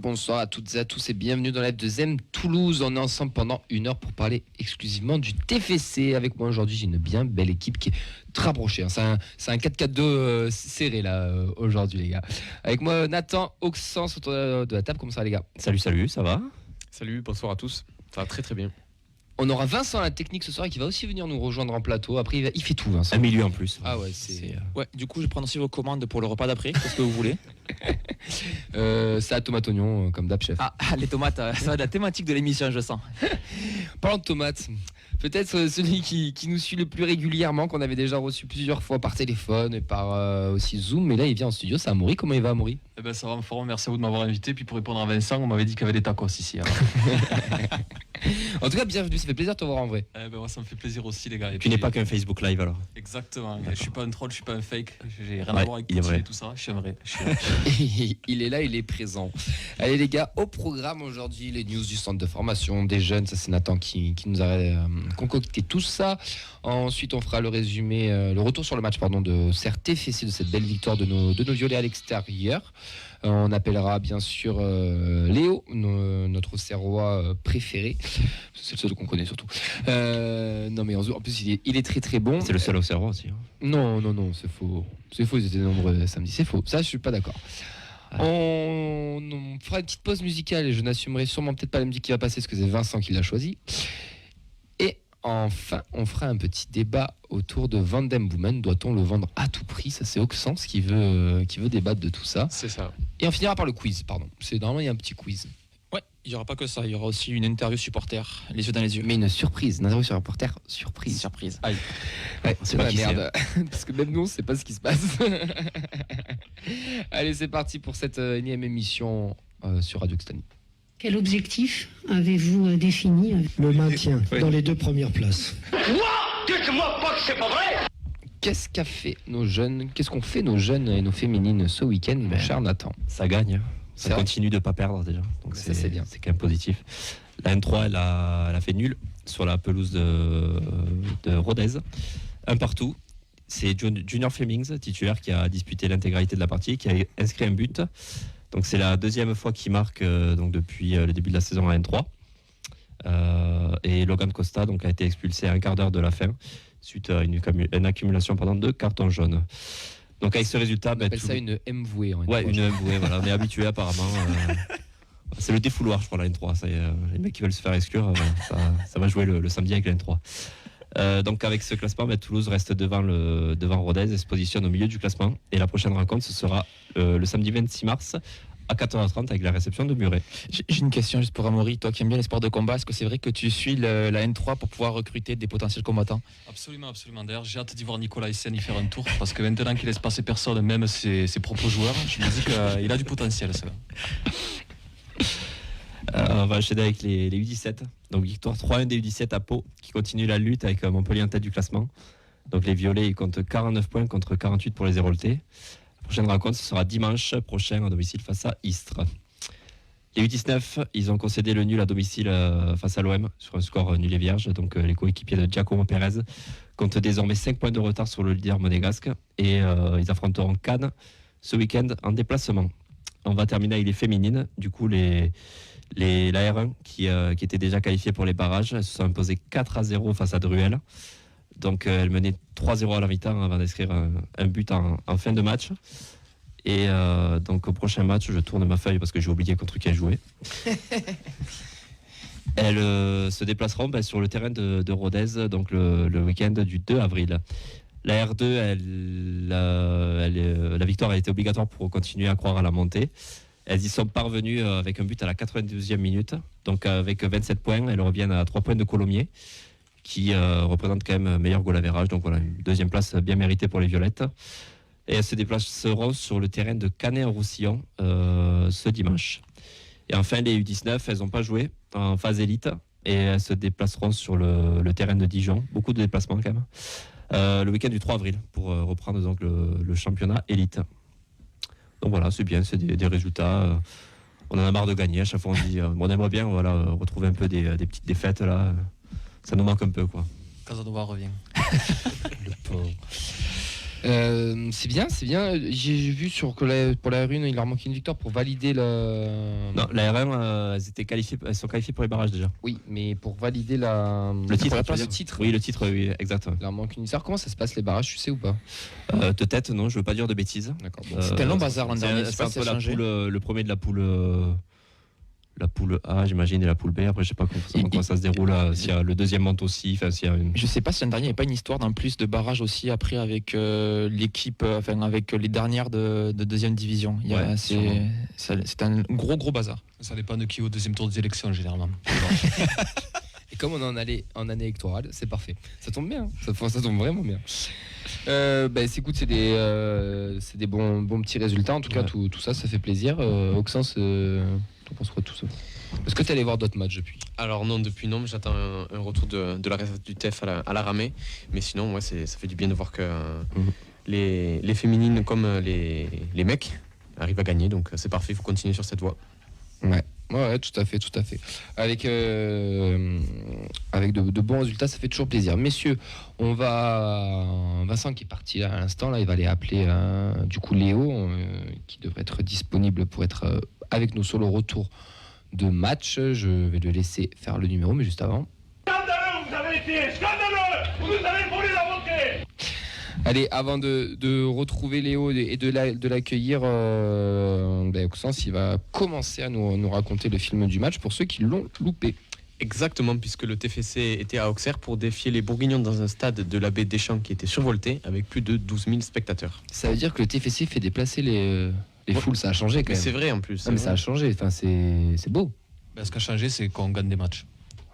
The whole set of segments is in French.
bonsoir à toutes et à tous et bienvenue dans la F2M Toulouse. On est ensemble pendant 1 heure pour parler exclusivement du TFC. Avec moi aujourd'hui, j'ai une bien belle équipe qui est très rapprochée. C'est un 4-4-2 serré là aujourd'hui les gars. Avec moi Nathan, Auxence autour de la table. Comment ça va les gars? Salut, ça va? Salut, bonsoir à tous. Ça va très très bien. On aura Vincent à la technique ce soir et qui va aussi venir nous rejoindre en plateau. Après, il fait tout, Vincent. Un milieu en plus. Ah ouais, c'est... Ouais, du coup, je vais prendre aussi vos commandes pour le repas d'après. Qu'est-ce que vous voulez? C'est à tomate oignon, comme d'hab, chef. Ah, les tomates, ça va être la thématique de l'émission, je sens. Parlant de tomates, peut-être celui qui nous suit le plus régulièrement, qu'on avait déjà reçu plusieurs fois par téléphone et par aussi Zoom. Mais là, il vient en studio, c'est Amaury. Comment il va, Amaury? Eh ben, ça va, fort. Merci à vous de m'avoir invité. Puis pour répondre à Vincent, on m'avait dit qu'il y avait des tacos ici. En tout cas, bienvenue, ça fait plaisir de te voir en vrai. Eh ben, moi, ça me fait plaisir aussi, les gars. Et tu n'es pas qu'un Facebook Live alors. Exactement. Je suis pas un troll, je suis pas un fake. J'ai rien à voir avec Poutine et tout ça. Je suis un vrai. Il est là, il est présent. Allez les gars, au programme aujourd'hui, les news du centre de formation des jeunes. Ça c'est Nathan qui nous a concocté tout ça. Ensuite, on fera le résumé, le retour sur le match de CRTFC, de cette belle victoire de nos violets à l'extérieur. On appellera bien sûr Léo, notre Auxerrois préféré. C'est le seul qu'on connaît surtout. Non mais en plus il est très très bon. C'est le seul Auxerrois aussi. Non, c'est faux. C'est faux, ils étaient nombreux samedi. C'est faux. Ça, je suis pas d'accord. On fera une petite pause musicale et je n'assumerai sûrement peut-être pas la musique qui va passer parce que c'est Vincent qui l'a choisi. Et enfin, on fera un petit débat autour de Van Den Boomen. Doit-on le vendre à tout prix? Ça, c'est Auxence qui veut débattre de tout ça. C'est ça. Et on finira par le quiz, pardon. Normalement, il y a un petit quiz. Ouais, il n'y aura pas que ça, il y aura aussi une interview supporter, les yeux dans les yeux. Mais une surprise, une interview sur un reporter, surprise. Aïe. Ouais, c'est la merde. C'est. Parce que même nous, on ne sait pas ce qui se passe. Allez, c'est parti pour cette énième émission sur Radio Occitanie. Quel objectif avez-vous défini? Le maintien dans les 2 premières places. Dites-moi pas que c'est pas vrai! Qu'est-ce qu'on fait nos jeunes et nos féminines ce week-end, mon cher Nathan? Ça gagne. C'est Ça vrai. continue de ne pas perdre déjà. Donc Ça, c'est bien. C'est quand même positif. La N3, elle a fait nul sur la pelouse de Rodez. Un partout. C'est Junior Flemings, titulaire, qui a disputé l'intégralité de la partie, qui a inscrit un but. Donc c'est la 2e fois qu'il marque donc depuis le début de la saison à N3. Et Logan Costa donc, a été expulsé à un quart d'heure de la fin suite à une accumulation de cartons jaunes. Donc avec ce résultat... On appelle ça une M-vouée. Ouais, une M-vouée, voilà. On est habitué apparemment. C'est le défouloir, je crois, la N3. Ça y est, les mecs qui veulent se faire exclure, ça va jouer le samedi avec la N3. Donc avec ce classement, Toulouse reste devant Rodez et se positionne au milieu du classement. Et la prochaine rencontre, ce sera le samedi 26 mars à 14h30 avec la réception de Muret. J'ai une question juste pour Amaury, toi qui aimes bien les sports de combat, est-ce que c'est vrai que tu suis la N3 pour pouvoir recruter des potentiels combattants? Absolument. D'ailleurs, j'ai hâte d'y voir Nicolas Hyssen y faire un tour parce que maintenant qu'il laisse passer personne, même ses propres joueurs, je me dis qu'il a du potentiel, ça. On va enchaîner avec les U17. Donc victoire 3-1 des U17 à Pau qui continue la lutte avec Montpellier en tête du classement. Donc les violets ils comptent 49 points contre 48 pour les Héroltais. La prochaine rencontre ce sera dimanche prochain à domicile face à Istres. Les U19 ils ont concédé le nul à domicile face à l'OM sur un score nul et vierge. Donc les coéquipiers de Giacomo Pérez comptent désormais 5 points de retard sur le leader monégasque et ils affronteront Cannes ce week-end en déplacement. On va terminer avec les féminines. Du coup la R1 qui était déjà qualifiée pour les barrages, elles se sont imposées 4-0 face à Druel. Donc elles menaient 3-0 à la mi-temps avant d'inscrire un but en fin de match. Et donc au prochain match, je tourne ma feuille parce que j'ai oublié contre qui elles jouaient. Elles se déplaceront sur le terrain de Rodez donc le week-end du 2 avril. La R2, la victoire a été obligatoire pour continuer à croire à la montée. Elles y sont parvenues avec un but à la 92e minute. Donc avec 27 points, elles reviennent à 3 points de Colomiers, qui représente quand même un meilleur goal average. Donc voilà, une 2e place bien méritée pour les Violettes. Et elles se déplaceront sur le terrain de Canet-en-Roussillon ce dimanche. Et enfin, les U19, elles n'ont pas joué en phase élite. Et elles se déplaceront sur le terrain de Dijon. Beaucoup de déplacements quand même. Le week-end du 3 avril pour reprendre donc le championnat élite. Donc voilà, c'est bien, c'est des résultats. On en a marre de gagner. À chaque fois, on dit on aimerait bien retrouver un peu des petites défaites là. Ça nous manque un peu quoi. Casanova revient. Le pauvre. C'est bien, c'est bien. J'ai vu pour la R1, il leur manquait une victoire pour valider le. Non, la R1, elles sont qualifiées pour les barrages déjà. Oui, mais pour valider Le titre, pour la tu veux place dire de titre. Oui, le titre, oui, exact. Il leur manque une histoire. Comment ça se passe les barrages, tu sais ou pas? De tête, non, je veux pas dire de bêtises. D'accord. C'était un long bazar l'an dernier. C'est C'est un pas peu si ça a changé. le premier de la poule A, j'imagine, et la poule B. Après, je sais pas comment ça se déroule. S'il y a le deuxième monte aussi. S'il y a une... Je sais pas si l'an dernier il n'y a pas une histoire d'un plus de barrage aussi après avec l'équipe, avec les dernières de deuxième division. C'est un gros bazar. Ça dépend de qui au deuxième tour des élections, généralement. Et comme on en allait en année électorale, c'est parfait. Ça tombe bien. Ça tombe vraiment bien. Écoute, c'est des bons petits résultats. En tout cas, tout ça fait plaisir. Auxence, t'en penses quoi de tout ça? Est-ce que tu es allé voir d'autres matchs depuis? Alors non, depuis non, mais j'attends un retour de la réserve du TEF à la ramée. Mais sinon, ouais, ça fait du bien de voir que les féminines comme les mecs arrivent à gagner. Donc c'est parfait, il faut continuer sur cette voie. Ouais, tout à fait. Avec de bons résultats, ça fait toujours plaisir. Messieurs, Vincent qui est parti là à l'instant, là, il va aller appeler du coup Léo, qui devrait être disponible pour être avec nous sur le retour de match. Je vais le laisser faire le numéro, mais juste avant. Scandaleux, vous avez été scandaleux. Vous avez volé la montée. Allez, avant de retrouver Léo et de l'accueillir, Auxence, il va commencer à nous raconter le film du match pour ceux qui l'ont loupé. Exactement, puisque le TFC était à Auxerre pour défier les Bourguignons dans un stade de la baie Deschamps qui était survolté avec plus de 12 000 spectateurs. Ça veut dire que le TFC fait déplacer les foules, ça a changé quand Mais même. c'est vrai en plus. Ah, mais ça a changé, enfin, c'est beau. Ce qui a changé, c'est qu'on gagne des matchs.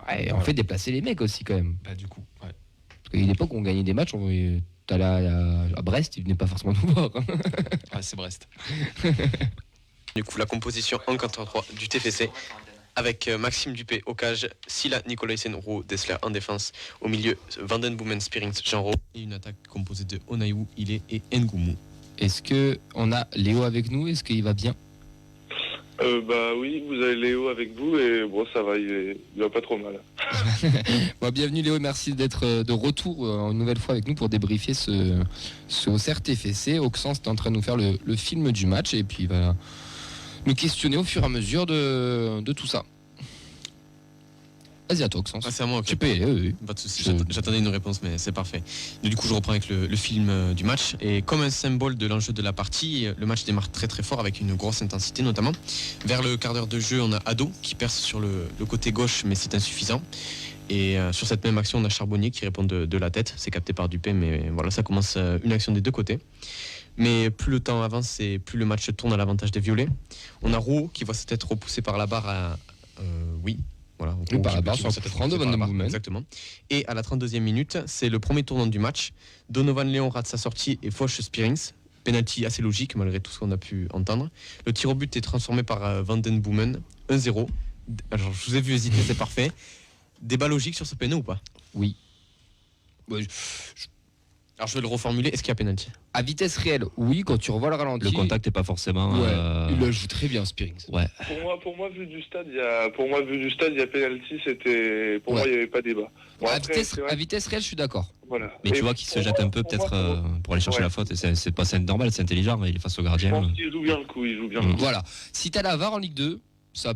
Ouais, on fait déplacer les mecs aussi quand même. Du coup, ouais. Parce qu'à une époque, on gagnait des matchs, t'allais à Brest, ils venaient pas forcément nous voir. Ouais, c'est Brest. Du coup, la composition en 4-3 du TFC avec Maxime Dupé au cage, Silla Nicolaisen, Roux, Dessler en défense. Au milieu, Vandenboomen, Spearings, Jean Roux. Et une attaque composée de Onaïou, Ilé et Ngoumou. Est-ce qu'on a Léo avec nous? Est-ce qu'il va bien? Oui, vous avez Léo avec vous et bon, ça va, il va pas trop mal. Bienvenue Léo, merci d'être de retour une nouvelle fois avec nous pour débriefer ce Auxerre TFC. Auxence est en train de nous faire le film du match et puis il va nous questionner au fur et à mesure de tout ça. Vas-y à toi Auxence. C'est à moi, ok. Tu peux y aller, oui. Pas de soucis, j'attendais une réponse, mais c'est parfait. Du coup, je reprends avec le film du match. Et comme un symbole de l'enjeu de la partie, le match démarre très très fort avec une grosse intensité notamment. Vers le quart d'heure de jeu, on a Ado qui perce sur le côté gauche, mais c'est insuffisant. Et sur cette même action, on a Charbonnier qui répond de la tête. C'est capté par Dupé, mais voilà, ça commence une action des deux côtés. Mais plus le temps avance et plus le match tourne à l'avantage des violets. On a Roux qui voit sa tête repoussée par la barre Voilà, par la barre sur le franc de Vandenboomen. Exactement. Et à la 32e minute, c'est le premier tournant du match. Donovan Léon rate sa sortie et fauche Spearings. Penalty assez logique malgré tout ce qu'on a pu entendre. Le tir au but est transformé par Vandenboomen. 1-0. Alors je vous ai vu hésiter, c'est parfait. Débat logique sur ce péno ou pas? Oui. Alors je vais le reformuler. Est-ce qu'il y a penalty? À vitesse réelle, oui, quand tu revois le ralenti. Le contact n'est pas forcément. Il le joue très bien, Spearings. Ouais. Pour moi, vu du stade, il y a penalty. Moi, il n'y avait pas débat. Bon, à vitesse réelle, je suis d'accord. Voilà. Mais tu vois qu'il se jette un peu peut-être pour aller chercher la faute. Et c'est pas normal, c'est intelligent. Il est face au gardien. Je pense qu'il joue bien le coup. Voilà. Si t'as la VAR en Ligue 2, ça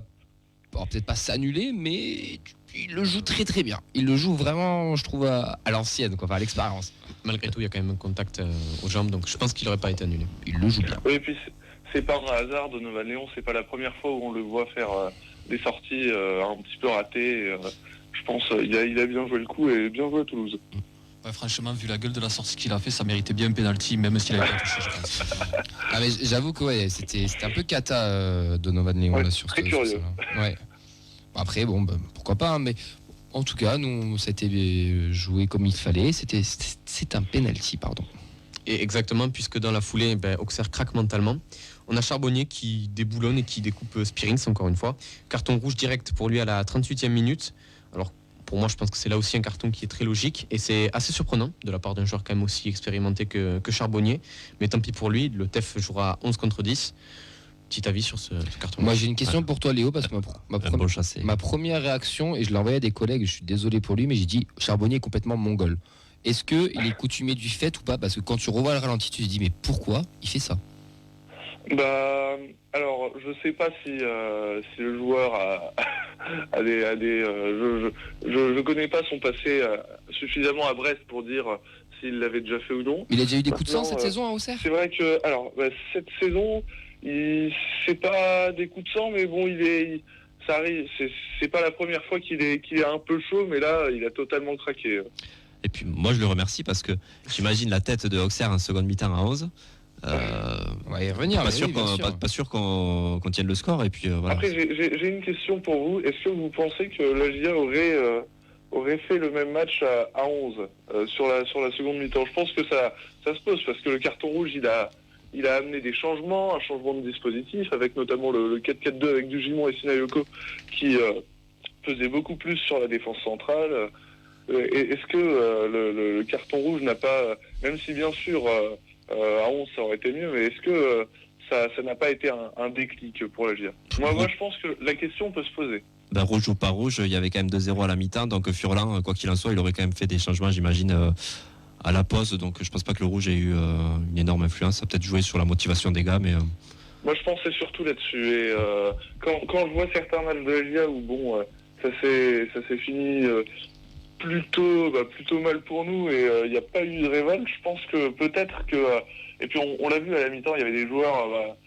peut-être pas s'annuler, mais il le joue très très bien. Il le joue vraiment, je trouve, à l'ancienne, à l'expérience. Malgré tout, il y a quand même un contact aux jambes, donc je pense qu'il n'aurait pas été annulé. Il le joue bien. Oui, et puis c'est pas un hasard, Donovan Léon, c'est pas la première fois où on le voit faire des sorties un petit peu ratées. Je pense qu'il a bien joué le coup et bien joué à Toulouse. Ouais, franchement, vu la gueule de la sortie qu'il a fait, ça méritait bien un penalty, même s'il avait pas touché, je pense. Ah mais j'avoue que c'était un peu cata Donovan Léon là sur très curieux. Ouais. Après pourquoi pas, hein, mais en tout cas nous ça a été joué comme il fallait. C'est un penalty, pardon. Et exactement, puisque dans la foulée, Auxerre craque mentalement. On a Charbonnier qui déboulonne et qui découpe Spearings encore une fois. Carton rouge direct pour lui à la 38e minute. Alors pour moi, je pense que c'est là aussi un carton qui est très logique et c'est assez surprenant de la part d'un joueur quand même aussi expérimenté que Charbonnier. Mais tant pis pour lui, le TEF jouera 11 contre 10. Petit avis sur ce carton. Moi j'ai une question pour toi Léo, parce que ma première réaction, et je l'ai envoyé à des collègues, je suis désolé pour lui, mais j'ai dit Charbonnier est complètement mongol. Est-ce qu'il est coutumier du fait ou pas? Parce que quand tu revois le ralenti, tu te dis mais pourquoi il fait ça? Bah, alors, je sais pas si le joueur a des. Je connais pas son passé suffisamment à Brest pour dire s'il l'avait déjà fait ou non. Il a déjà eu des coups de sang Maintenant, cette saison à Auxerre? C'est vrai que, alors, cette saison, c'est pas des coups de sang, mais bon, ça arrive. C'est pas la première fois qu'il est un peu chaud, mais là, il a totalement craqué. Et puis moi je le remercie parce que j'imagine la tête de Auxerre en seconde mi-temps à 11. On va y revenir. Pas sûr qu'on tienne le score. Et puis, voilà. Après, j'ai une question pour vous. Est-ce que vous pensez que l'AGIA aurait fait le même match à 11 sur la seconde mi-temps? Je pense que ça se pose parce que le carton rouge, il a amené des changements, un changement de dispositif avec notamment le 4-4-2 avec Dugimon et Sinayoko qui pesait beaucoup plus sur la défense centrale. Est-ce que le carton rouge n'a pas, même si bien sûr à 11 ça aurait été mieux, mais est-ce que ça n'a pas été un déclic pour l'AGIA? Moi je pense que la question peut se poser. Ben, rouge ou pas rouge, il y avait quand même 2-0 à la mi-temps, donc Furlan, quoi qu'il en soit, il aurait quand même fait des changements, j'imagine, à la pause, donc je pense pas que le rouge ait eu une énorme influence. Ça a peut-être joué sur la motivation des gars, mais... Moi je pensais surtout là-dessus, et quand je vois certains matchs de l'AGIA où bon, ça s'est fini plutôt mal pour nous et il n'y a pas eu de révolte, je pense que peut-être que... et puis on l'a vu à la mi-temps, il y avait des joueurs...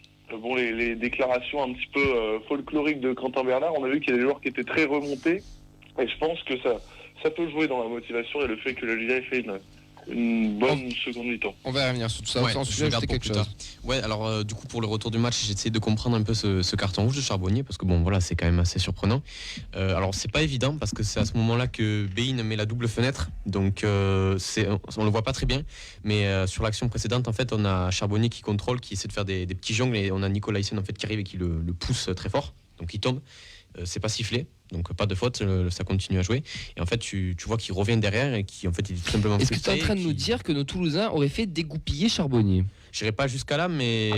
Bon, les déclarations un petit peu folkloriques de Quentin Bernard, on a vu qu'il y a des joueurs qui étaient très remontés, et je pense que ça peut jouer dans la motivation et le fait que le GIA ait fait une bonne seconde mi-temps. On va revenir sur tout ça. Ouais, En sujet, c'était quelque chose. Ouais, alors du coup pour le retour du match, j'ai essayé de comprendre un peu ce carton rouge de Charbonnier parce que bon voilà, c'est quand même assez surprenant. Alors c'est pas évident parce que c'est à ce moment-là que Bein met la double fenêtre, donc on le voit pas très bien, mais sur l'action précédente en fait on a Charbonnier qui contrôle, qui essaie de faire des petits jongles et on a Nicolaisen en fait qui arrive et qui le pousse très fort, donc il tombe. C'est pas sifflé, donc pas de faute, ça continue à jouer. Et en fait, tu vois qu'il revient derrière et qui en fait il est tout simplement. Est-ce que tu es en train de nous dire que nos Toulousains auraient fait dégoupiller Charbonnier? J'irai pas jusqu'à là, mais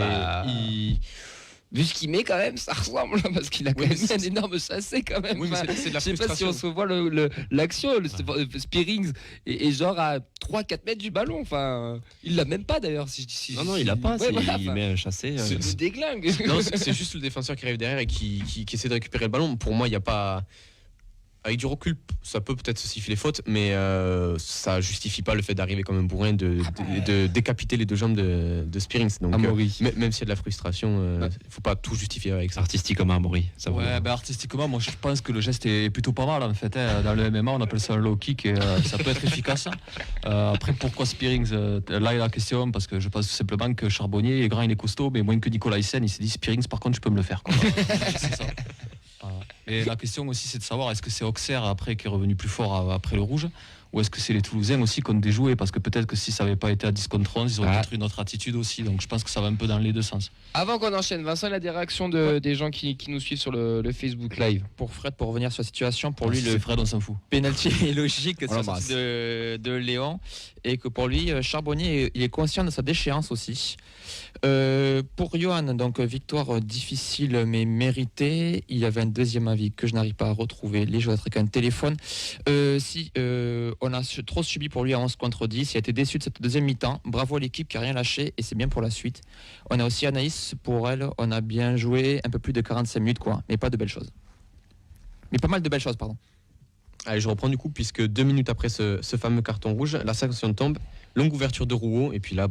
vu ce qu'il met quand même, ça ressemble parce qu'il a quand même mis un énorme chassé quand même. Oui, mais c'est de la je sais pas si on se voit l'action, le Spearings est genre à 3-4 mètres du ballon. Enfin, il l'a même pas d'ailleurs. Non, il l'a pas. Ouais, voilà, il met un chassé. C'est déglingue. Non, c'est juste le défenseur qui arrive derrière et qui essaie de récupérer le ballon. Pour moi, il n'y a pas. Avec du recul, ça peut peut-être se siffler faute, mais ça justifie pas le fait d'arriver comme un bourrin, de décapiter les deux jambes de Spearings. Donc, même s'il y a de la frustration, il faut pas tout justifier avec ça. Artistiquement, Amaury. Artistiquement, moi je pense que le geste est plutôt pas mal en fait. Dans le MMA, on appelle ça un low kick et ça peut être efficace. Après, pourquoi Spearings là est la question, parce que je pense tout simplement que Charbonnier est grand, il est costaud, mais moins que Nicolaisen, il s'est dit Spearings, par contre, je peux me le faire. C'est ça. Et la question aussi, c'est de savoir est-ce que c'est Auxerre après qui est revenu plus fort après le rouge, ou est-ce que c'est les Toulousains aussi qui ont déjoué, parce que peut-être que si ça n'avait pas été à 10 contre 11, ils auraient peut-être une autre attitude aussi. Donc je pense que ça va un peu dans les deux sens. Avant qu'on enchaîne, Vincent, il a des réactions des gens qui nous suivent sur le Facebook Live. Pour Fred, pour revenir sur la situation, pour lui, le Fred, on s'en fout. Penalty est logique, c'est la sortie de Léon, et que pour lui, Charbonnier, il est conscient de sa déchéance aussi. Pour Johan, donc victoire difficile mais méritée. Il y avait un deuxième avis que je n'arrive pas à retrouver. Les joueurs avec un téléphone. On a trop subi pour lui à 11 contre 10. Il a été déçu de cette deuxième mi-temps. Bravo à l'équipe qui n'a rien lâché et c'est bien pour la suite. On a aussi Anaïs, pour elle, on a bien joué un peu plus de 45 minutes, mais pas de belles choses. Mais pas mal de belles choses, pardon. Allez, je reprends du coup, puisque 2 minutes après ce fameux carton rouge, la sanction tombe, longue ouverture de Rouault, et puis là,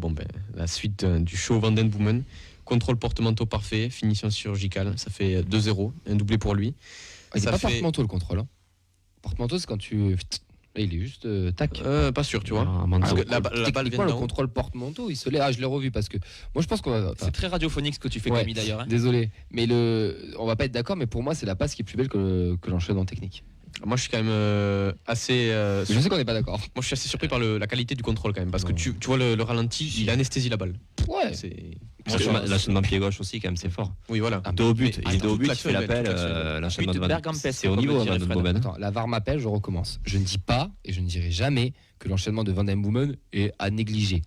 la suite du show Van Den Boomen, contrôle porte-manteau parfait, finition chirurgicale, ça fait 2-0, un doublé pour lui. C'est pas porte-manteau le contrôle. Hein. Porte-manteau, c'est quand tu... Là, il est juste tac. Pas sûr, tu vois. Parce que la balle vient le contrôle porte-manteau, il se lève. Je l'ai revu parce que moi je pense qu'on va. C'est très radiophonique ce que tu fais, Camille, d'ailleurs. Hein. Désolé, mais on va pas être d'accord, mais pour moi c'est la passe qui est plus belle que l'enchaînement technique. Moi je suis quand même assez. Je sais qu'on n'est pas d'accord. Moi je suis assez surpris par la qualité du contrôle quand même, parce que tu vois le ralenti, il anesthésie la balle. Ouais. L'enchaînement pied gauche aussi, quand même, c'est fort. Oui, voilà. Deux au but, il est deux au but, il fait l'appel. L'enchaînement de Van, c'est au niveau de Boomen. La VAR m'appelle, je recommence. Je ne dis pas et je ne dirai jamais que l'enchaînement de Van Den Boomen est à négliger.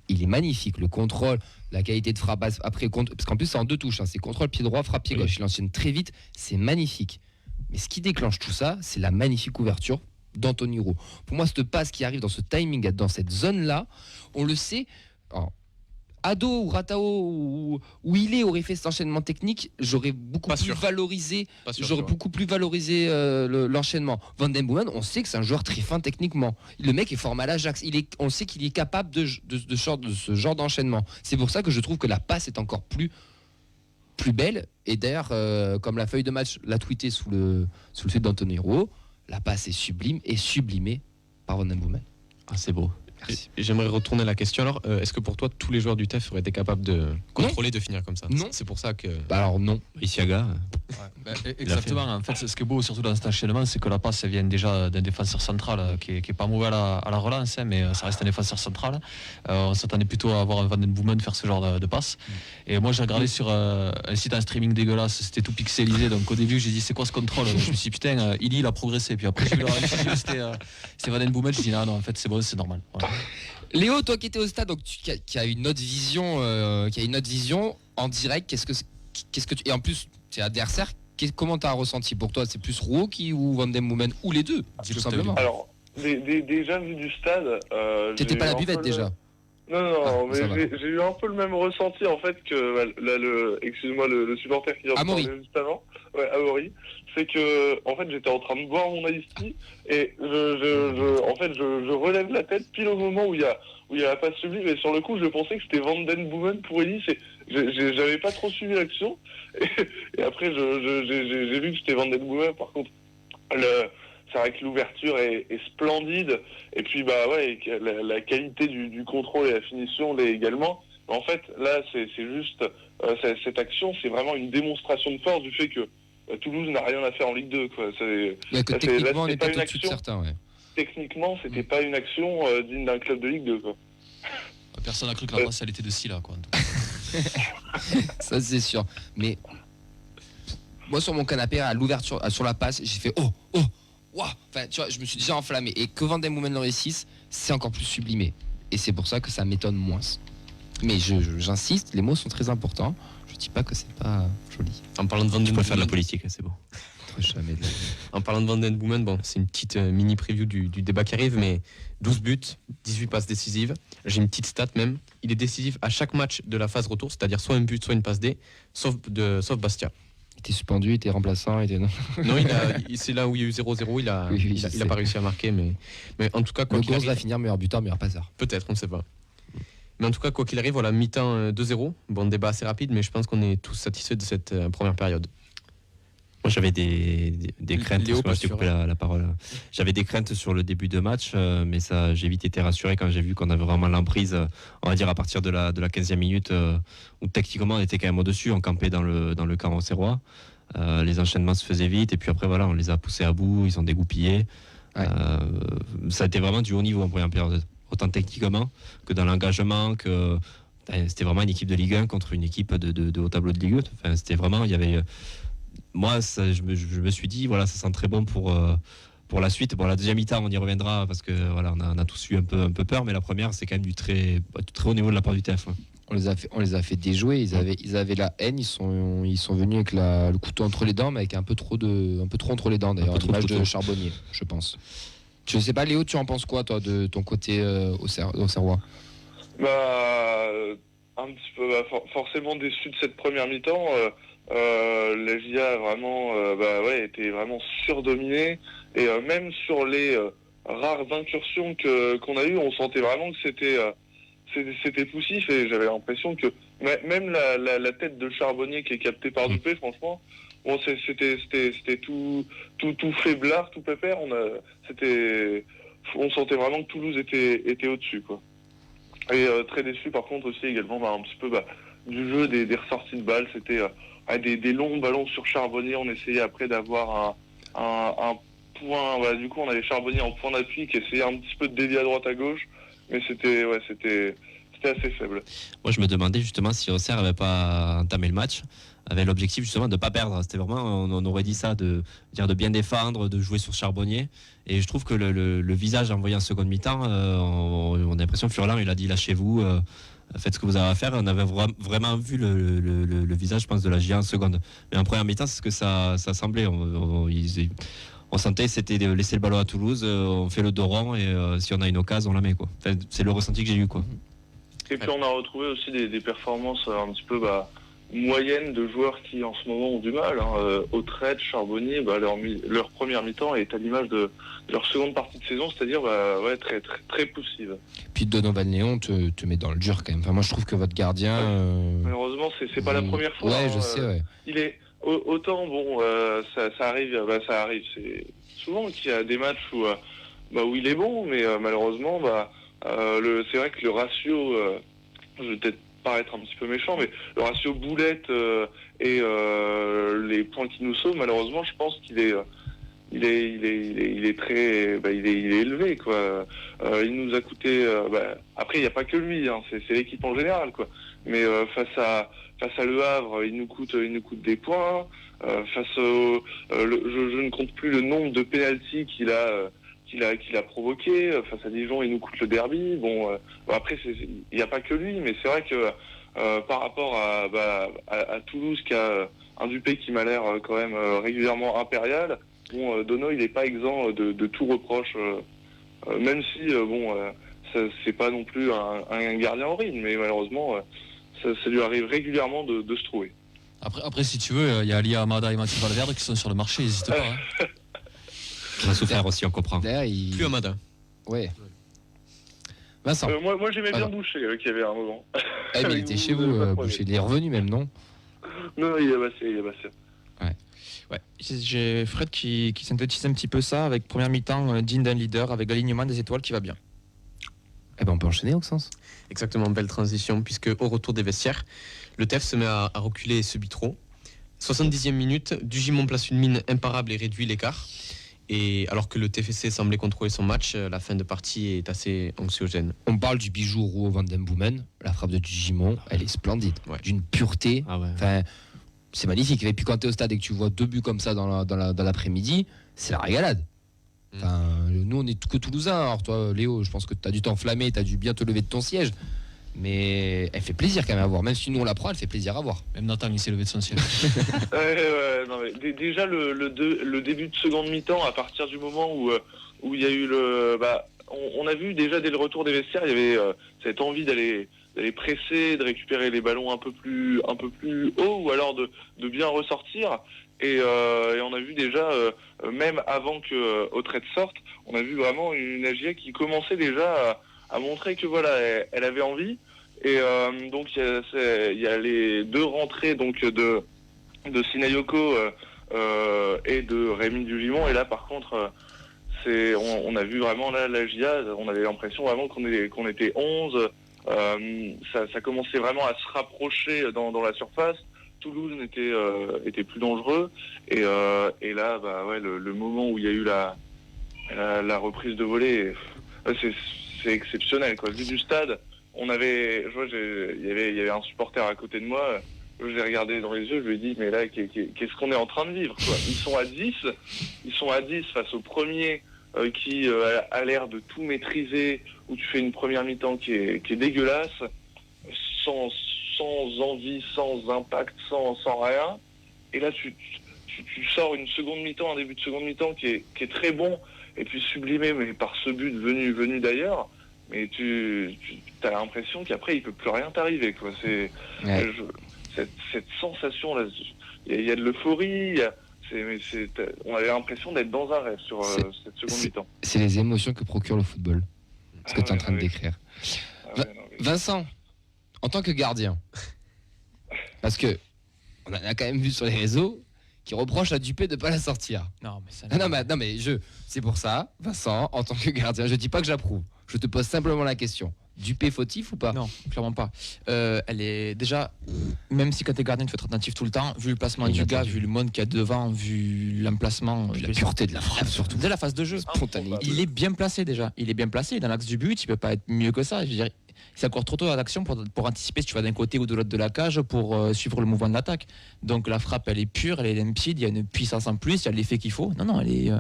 Il est magnifique, le contrôle, la qualité de frappe après, parce qu'en plus c'est en 2 touches, c'est contrôle pied droit, frappe pied gauche. Il enchaîne très vite, c'est magnifique. Mais ce qui déclenche tout ça, c'est la magnifique ouverture d'Anthony Rowe. Pour moi, cette passe qui arrive dans ce timing, dans cette zone-là, on le sait. Alors, Ado ou Ratao où il est aurait fait cet enchaînement technique, j'aurais beaucoup plus valorisé l'enchaînement. Van den Boomen, on sait que c'est un joueur très fin techniquement. Le mec est formé à l'Ajax, on sait qu'il est capable de ce genre d'enchaînement. C'est pour ça que je trouve que la passe est encore plus belle. Et d'ailleurs, comme la feuille de match l'a tweeté sous le fait d'Anthony Rowe, la passe est sublime et sublimée par Van den Boomen. Ah, c'est beau. Merci. J'aimerais retourner la question alors. Est-ce que pour toi, tous les joueurs du TEF auraient été capables de contrôler, de finir comme ça? Non. C'est pour ça que. Alors non. Isiaga. Exactement. En fait, ce qui est beau surtout dans cet enchaînement, c'est que la passe vient déjà d'un défenseur central qui est pas mauvais à la relance, mais ça reste un défenseur central. On s'attendait plutôt à voir Van den Boomen faire ce genre de passe. Et moi, j'ai regardé sur un site en streaming dégueulasse, c'était tout pixelisé. Donc au début, j'ai dit c'est quoi ce contrôle? Je me suis dit putain, il a progressé. Puis après, j'ai vu c'était Van den Boomen. Je dis non, en fait, c'est bon, c'est normal. Voilà. Léo, toi qui étais au stade, donc qui a une autre vision, en direct, qu'est-ce que tu... Et en plus, tu es adversaire, comment tu as ressenti? Pour toi, c'est plus Rowe ou Van den Boomen, ou les deux, tout simplement? Alors, déjà vu du stade... T'étais pas à la buvette déjà? Non, mais j'ai eu un peu le même ressenti en fait que excuse-moi, le supporter qui vient de parler juste avant, Amaury, c'est que en fait j'étais en train de boire mon iced tea et je relève la tête pile au moment où il y a la passe sublime, et sur le coup je pensais que c'était Van den Boomen pour Elis, et j'avais pas trop suivi l'action et après j'ai vu que c'était Van den Boomen. Par contre c'est vrai que l'ouverture est splendide, et puis la qualité du contrôle et la finition l'est également. En fait, là, c'est juste cette action, c'est vraiment une démonstration de force du fait que Toulouse n'a rien à faire en Ligue 2. Quoi. Techniquement, on est pas au-dessus de certains. Ouais. Techniquement, c'était pas une action digne d'un club de Ligue 2. Quoi. Personne n'a cru que la passe elle était de Silla, quoi. Ça, c'est sûr. Mais moi, sur mon canapé, à l'ouverture, sur la passe, j'ai fait oh. Wow. Enfin, tu vois, je me suis déjà enflammé. Et que Van den Boomen le réussisse, c'est encore plus sublimé. Et c'est pour ça que ça m'étonne moins. Mais j'insiste, les mots sont très importants. Je dis pas que c'est pas joli. En parlant de Van den Boomen, faire de la politique, c'est beau. En parlant de Van den Boomen, bon, c'est une petite mini preview du débat qui arrive, mais 12 buts, 18 passes décisives. J'ai une petite stat même. Il est décisif à chaque match de la phase retour, c'est-à-dire soit un but, soit une passe D, sauf Bastia. Il était suspendu, il était remplaçant, non, c'est là où il y a eu 0-0, il a pas réussi à marquer, mais en tout cas, quoi qu'il arrive, va finir meilleur buteur, meilleur passeur. Peut-être, on ne sait pas. Mais en tout cas, quoi qu'il arrive, voilà, mi-temps 2-0. Bon, débat assez rapide, mais je pense qu'on est tous satisfaits de cette première période. Moi, j'avais des craintes. Léo, je t'ai coupé la parole. J'avais des craintes sur le début de match, mais ça, j'ai vite été rassuré quand j'ai vu qu'on avait vraiment l'emprise, on va dire à partir de la 15e minute, où techniquement on était quand même au-dessus, on campait dans le camp auxerrois. Les enchaînements se faisaient vite, et puis après, voilà, on les a poussés à bout, ils ont dégoupillé. Ouais. Ça a été vraiment du haut niveau en première période, autant techniquement que dans l'engagement, que c'était vraiment une équipe de Ligue 1 contre une équipe de haut tableau de Ligue 2. Enfin, c'était vraiment, il y avait... Moi, je me suis dit, voilà, ça sent très bon pour la suite. Bon, la deuxième mi-temps, on y reviendra parce que voilà, on a tous eu un peu peur, mais la première, c'est quand même du très haut niveau de la part du TEF. On les a fait déjouer. Ils avaient la haine. Ils sont venus avec le couteau entre les dents, mais avec un peu trop entre les dents. D'ailleurs, l'image de Charbonnier, je pense. Je sais pas, Léo, tu en penses quoi, toi, de ton côté auxerrois? Un petit peu, forcément déçu de cette première mi-temps. La GIA vraiment était vraiment surdominée, et même sur les rares incursions qu'on a eues, on sentait vraiment que c'était poussif, et j'avais l'impression que même la tête de Charbonnier qui est captée par Dupé, franchement, bon, c'était tout faiblard, tout pépère. On sentait vraiment que Toulouse était au-dessus, quoi. Et très déçu par contre aussi également un petit peu du jeu, des ressorties de balles. C'était des longs ballons sur Charbonnier. On essayait après d'avoir un point. Du coup, on avait Charbonnier en point d'appui qui essayait un petit peu de dévier à droite à gauche, mais c'était assez faible. Moi, je me demandais justement si Auxerre n'avait pas entamé le match avec l'objectif justement de ne pas perdre. C'était vraiment, on aurait dit ça, de bien défendre, de jouer sur Charbonnier. Et je trouve que le visage envoyé en seconde mi-temps, on a l'impression que Furlan, il a dit lâchez-vous, faites ce que vous avez à faire. On avait vraiment vu le visage, je pense, de la GIA en seconde. Mais en première mi-temps, c'est ce que ça semblait. on sentait que c'était de laisser le ballon à Toulouse, on fait le dos rond et si on a une occasion, on la met, quoi. Enfin, c'est le ressenti que j'ai eu, quoi. Et puis on a retrouvé aussi des performances un petit peu moyennes de joueurs qui en ce moment ont du mal. Autrette, Charbonnier, leur première mi-temps est à l'image de leur seconde partie de saison, c'est-à-dire très, très, très poussive. Puis Donovan Léon te met dans le dur quand même. Enfin, moi je trouve que votre gardien... Malheureusement, c'est pas la première fois. Ouais, je sais, ouais. Il est... Autant, ça arrive, c'est souvent qu'il y a des matchs où il est bon, mais malheureusement, c'est vrai que le ratio, je vais peut-être paraître un petit peu méchant, mais le ratio boulette et les points qui nous sauvent, malheureusement, je pense qu'il est très, il est élevé, quoi. Il nous a coûté, après il n'y a pas que lui, hein, c'est l'équipe en général, quoi. Mais face à Le Havre, il nous coûte des points. Je ne compte plus le nombre de pénaltys qu'il a provoqué. Face à Dijon, il nous coûte le derby. Après, il n'y a pas que lui, mais c'est vrai que par rapport à Toulouse, qui a un Dupé qui m'a l'air quand même régulièrement impérial, Dono, il n'est pas exempt de tout reproche, même si c'est pas non plus un gardien horrible, mais malheureusement, ça lui arrive régulièrement de se trouver. Après, si tu veux, il y a Alia Amada et Mathieu Valverde qui sont sur le marché, n'hésite pas. Hein. On a souffert aussi, on comprend. Plus Amada. Ouais. Vincent. Moi j'aimais bien Boucher, qui avait un moment. Mais il était chez vous, Boucher. Il est revenu même, non? Non, il est passé. Ouais. J'ai Fred qui synthétise un petit peu ça avec première mi-temps digne d'un leader avec l'alignement des étoiles qui va bien. On peut enchaîner, Auxence. Exactement, belle transition, puisque au retour des vestiaires, le TEF se met à reculer et se bit trop. 70e minute, Dugimon place une mine imparable et réduit l'écart. Et alors que le TFC semblait contrôler son match, la fin de partie est assez anxiogène. On parle du bijou Rouault Van Den Boomen. La frappe de Dugimon, elle est splendide, d'une pureté. Enfin, c'est magnifique. Et puis quand tu es au stade et que tu vois 2 buts comme ça dans l'après-midi, c'est la régalade. Enfin, nous, on est que Toulousains. Alors toi, Léo, je pense que tu as dû t'enflammer, tu as dû bien te lever de ton siège. Mais elle fait plaisir quand même à voir. Même si nous on la prend, elle fait plaisir à voir. Même Nathan, il s'est levé de son siège. Non, mais déjà le début de seconde mi-temps, à partir du moment où il y a eu on a vu déjà dès le retour des vestiaires, il y avait cette envie d'aller presser, de récupérer les ballons un peu plus haut, ou alors de bien ressortir. Et on a vu déjà, même avant que Autrette sorte, on a vu vraiment une AGA qui commençait déjà à montrer que elle avait envie. Et donc il y a les 2 rentrées donc de Sinayoko et de Rémi Dugimon. Et là par contre, on a vu vraiment là l'AGA, on avait l'impression vraiment qu'on était 11. Ça commençait vraiment à se rapprocher dans la surface. Toulouse était plus dangereux. Et là, le moment où il y a eu la reprise de volée, c'est exceptionnel, quoi. Vu du stade, il y avait un supporter à côté de moi. Je l'ai regardé dans les yeux, je lui ai dit, mais là, qu'est-ce qu'on est en train de vivre, quoi. Ils sont à 10 face au premier qui a l'air de tout maîtriser, où tu fais une première mi-temps qui est dégueulasse, sans envie, sans impact, sans rien. Et là, tu sors une seconde mi-temps, un début de seconde mi-temps qui est très bon, et puis sublimé mais par ce but venu d'ailleurs. Mais tu as l'impression qu'après, il peut plus rien t'arriver, quoi. Cette sensation-là, il y a de l'euphorie, on avait l'impression d'être dans un rêve sur cette seconde mi-temps. C'est les émotions que procure le football, ce que tu es en train de décrire. Vincent, en tant que gardien, parce que on a quand même vu sur les réseaux qui reprochent à Dupé de ne pas la sortir. Non, mais ça. Non, mais c'est pour ça, Vincent, en tant que gardien, je dis pas que j'approuve. Je te pose simplement la question. Dupé fautif ou pas? Non, clairement pas. Elle est déjà, même si quand t'es gardien tu fais être attentif tout le temps, vu le placement du gars, vu le monde qu'il y a devant, vu l'emplacement, la pureté de la frappe surtout, de la phase de jeu, spontanéité. Il est bien placé déjà. Il est bien placé dans l'axe du but. Il peut pas être mieux que ça. Je veux dire, c'est encore trop tôt à l'action pour anticiper si tu vas d'un côté ou de l'autre de la cage pour suivre le mouvement de l'attaque. Donc la frappe, elle est pure, elle est limpide. Il y a une puissance en plus. Il y a l'effet qu'il faut. Non, elle est.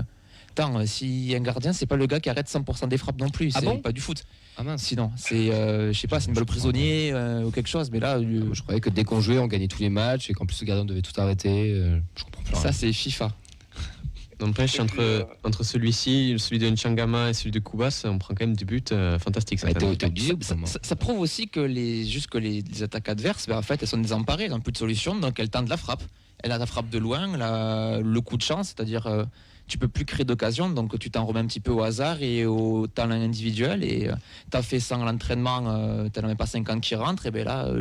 Attends, si un gardien, c'est pas le gars qui arrête 100% des frappes non plus. C'est pas du foot. Ah mince. Sinon, c'est, je sais pas, c'est une balle prisonnier ou quelque chose. Mais là, je croyais que dès qu'on jouait, on gagnait tous les matchs et qu'en plus le gardien devait tout arrêter. Je comprends plus. Ça, c'est FIFA. N'empêche, entre celui-ci, celui de Nchangama et celui de Koubas, on prend quand même des buts fantastiques. Ça prouve aussi que les attaques adverses, en fait, elles sont désemparées, elles n'ont plus de solution, donc elles tentent la frappe. Elle a la frappe de loin, le coup de chance, c'est-à-dire tu peux plus créer d'occasion, donc tu t'en remets un petit peu au hasard et au talent individuel. Et tu as fait sans l'entraînement, tu n'en as pas 50 qui rentrent, et bien là,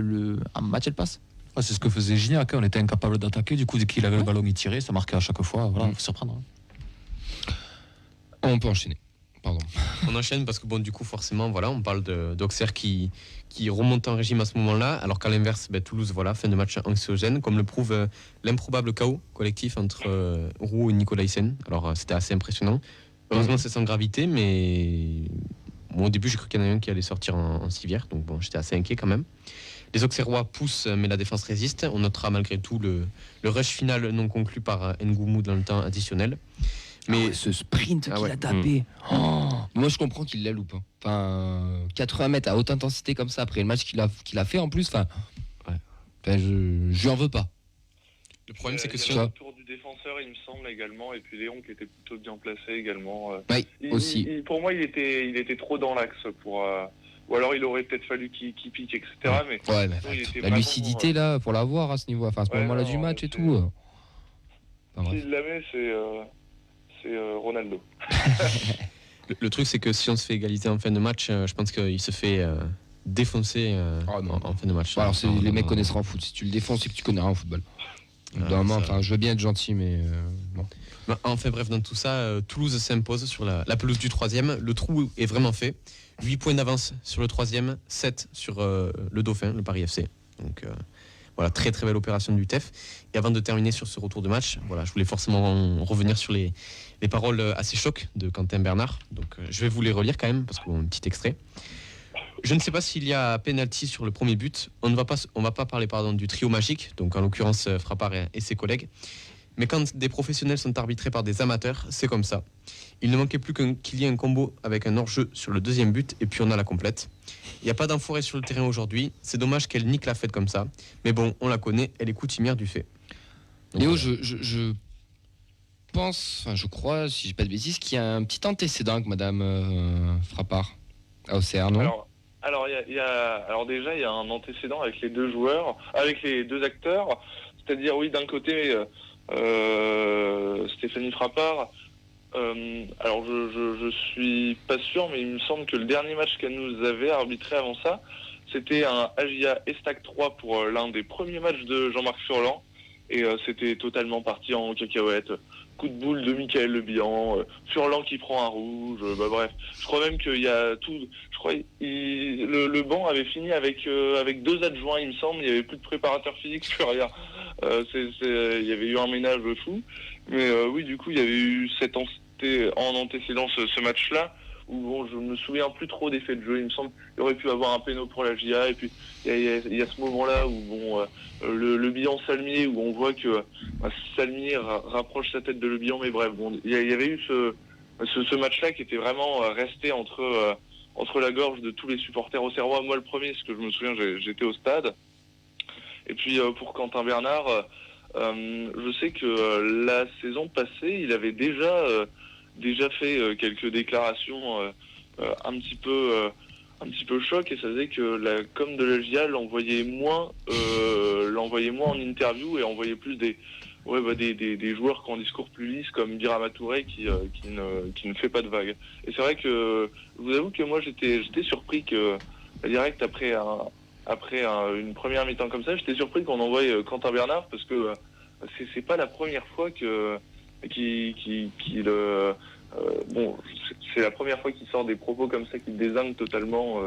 en match, elle passe. Ouais, c'est ce que faisait Gignac, on était incapable d'attaquer, du coup dès qu'il avait le ballon il tirait, ça marquait à chaque fois, voilà, faut se reprendre. On peut enchaîner. Pardon. On enchaîne parce que du coup forcément voilà, on parle d'Auxerre qui remonte en régime à ce moment-là, alors qu'à l'inverse, Toulouse fin de match anxiogène, comme le prouve l'improbable chaos collectif entre Roux et Nicolaïsen. Alors c'était assez impressionnant. Heureusement c'est sans gravité, mais au début j'ai cru qu'il y en a un qui allait sortir en civière, donc j'étais assez inquiet quand même. Les Auxerrois poussent, mais la défense résiste. On notera malgré tout le rush final non conclu par Ngoumou dans le temps additionnel. Mais ce sprint qu'il a tapé, moi je comprends qu'il la loupe. Enfin, 80 mètres à haute intensité comme ça après le match qu'il a fait en plus. Je lui en veux pas. Le problème c'est que si on tour du défenseur, il me semble également, et puis Léon qui était plutôt bien placé également. Oui, aussi. Pour moi, il était trop dans l'axe pour. Ou alors il aurait peut-être fallu qu'il pique, etc. Mais la lucidité là, pour l'avoir à ce niveau, à ce moment-là du match et tout. S'il la met, c'est Ronaldo. Le truc, c'est que si on se fait égaliser en fin de match, je pense qu'il se fait défoncer en fin de match. Alors, les mecs connaissent rien en foot. Si tu le défonces, c'est que tu connais rien en football. Je veux bien être gentil, mais non. Enfin bref, dans tout ça, Toulouse s'impose sur la pelouse du 3e. Le trou est vraiment fait. 8 points d'avance sur le 3e, 7 sur le Dauphin, le Paris FC. Donc voilà, très très belle opération du TEF. Et avant de terminer sur ce retour de match, je voulais forcément revenir sur les paroles assez chocs de Quentin Bernard. Donc je vais vous les relire quand même, parce qu'on a un petit extrait. Je ne sais pas s'il y a penalty sur le premier but. On va pas parler du trio magique, donc en l'occurrence Frappard et ses collègues. Mais quand des professionnels sont arbitrés par des amateurs, c'est comme ça. Il ne manquait plus qu'il y ait un combo avec un hors-jeu sur le deuxième but, et puis on a la complète. Il n'y a pas d'enfoiré sur le terrain aujourd'hui. C'est dommage qu'elle nique la fête comme ça. Mais bon, on la connaît, elle est coutumière du fait. Donc, Léo, je pense, je crois, si je dis pas de bêtises, qu'il y a un petit antécédent avec Madame Frappard à Auxerre, non ? Alors déjà, il y a un antécédent avec les deux joueurs, avec les deux acteurs. C'est-à-dire, oui, d'un côté, Stéphanie Frappard. Alors je suis pas sûr, mais il me semble que le dernier match qu'elle nous avait arbitré avant ça, c'était un AJA Estac 3 pour l'un des premiers matchs de Jean-Marc Furlan, et c'était totalement parti en cacahuète. Coup de boule de Michael Le Bihan, Furlan qui prend un rouge, bref. Je crois même qu'il y a tout. Je crois le banc avait fini avec 2 adjoints, il me semble. Il n'y avait plus de préparateur physique, plus rien. Il y avait eu un ménage fou. Mais oui, du coup, il y avait eu en antécédent ce match-là, où je me souviens plus trop des faits de jeu. Il me semble qu'il aurait pu avoir un péno pour la GIA, et puis il y a ce moment-là où le Bihan Salmier, où on voit que Salmier rapproche sa tête de Le Bihan, mais bref, il y avait eu ce match-là qui était vraiment resté entre la gorge de tous les supporters auxerrois. Moi le premier, parce que je me souviens, j'étais au stade. Et puis pour Quentin Bernard, je sais que la saison passée, il avait déjà fait quelques déclarations un petit peu choc, et ça faisait que la com de la GIA l'envoyait moins en interview et envoyait plus des joueurs qui ont un discours plus lisse, comme Birama Touré qui ne fait pas de vagues. Et c'est vrai que je vous avoue que moi j'étais surpris que direct après une première mi-temps comme ça, j'étais surpris qu'on envoie Quentin Bernard, parce que c'est pas la première fois c'est la première fois qu'il sort des propos comme ça qui désignent totalement.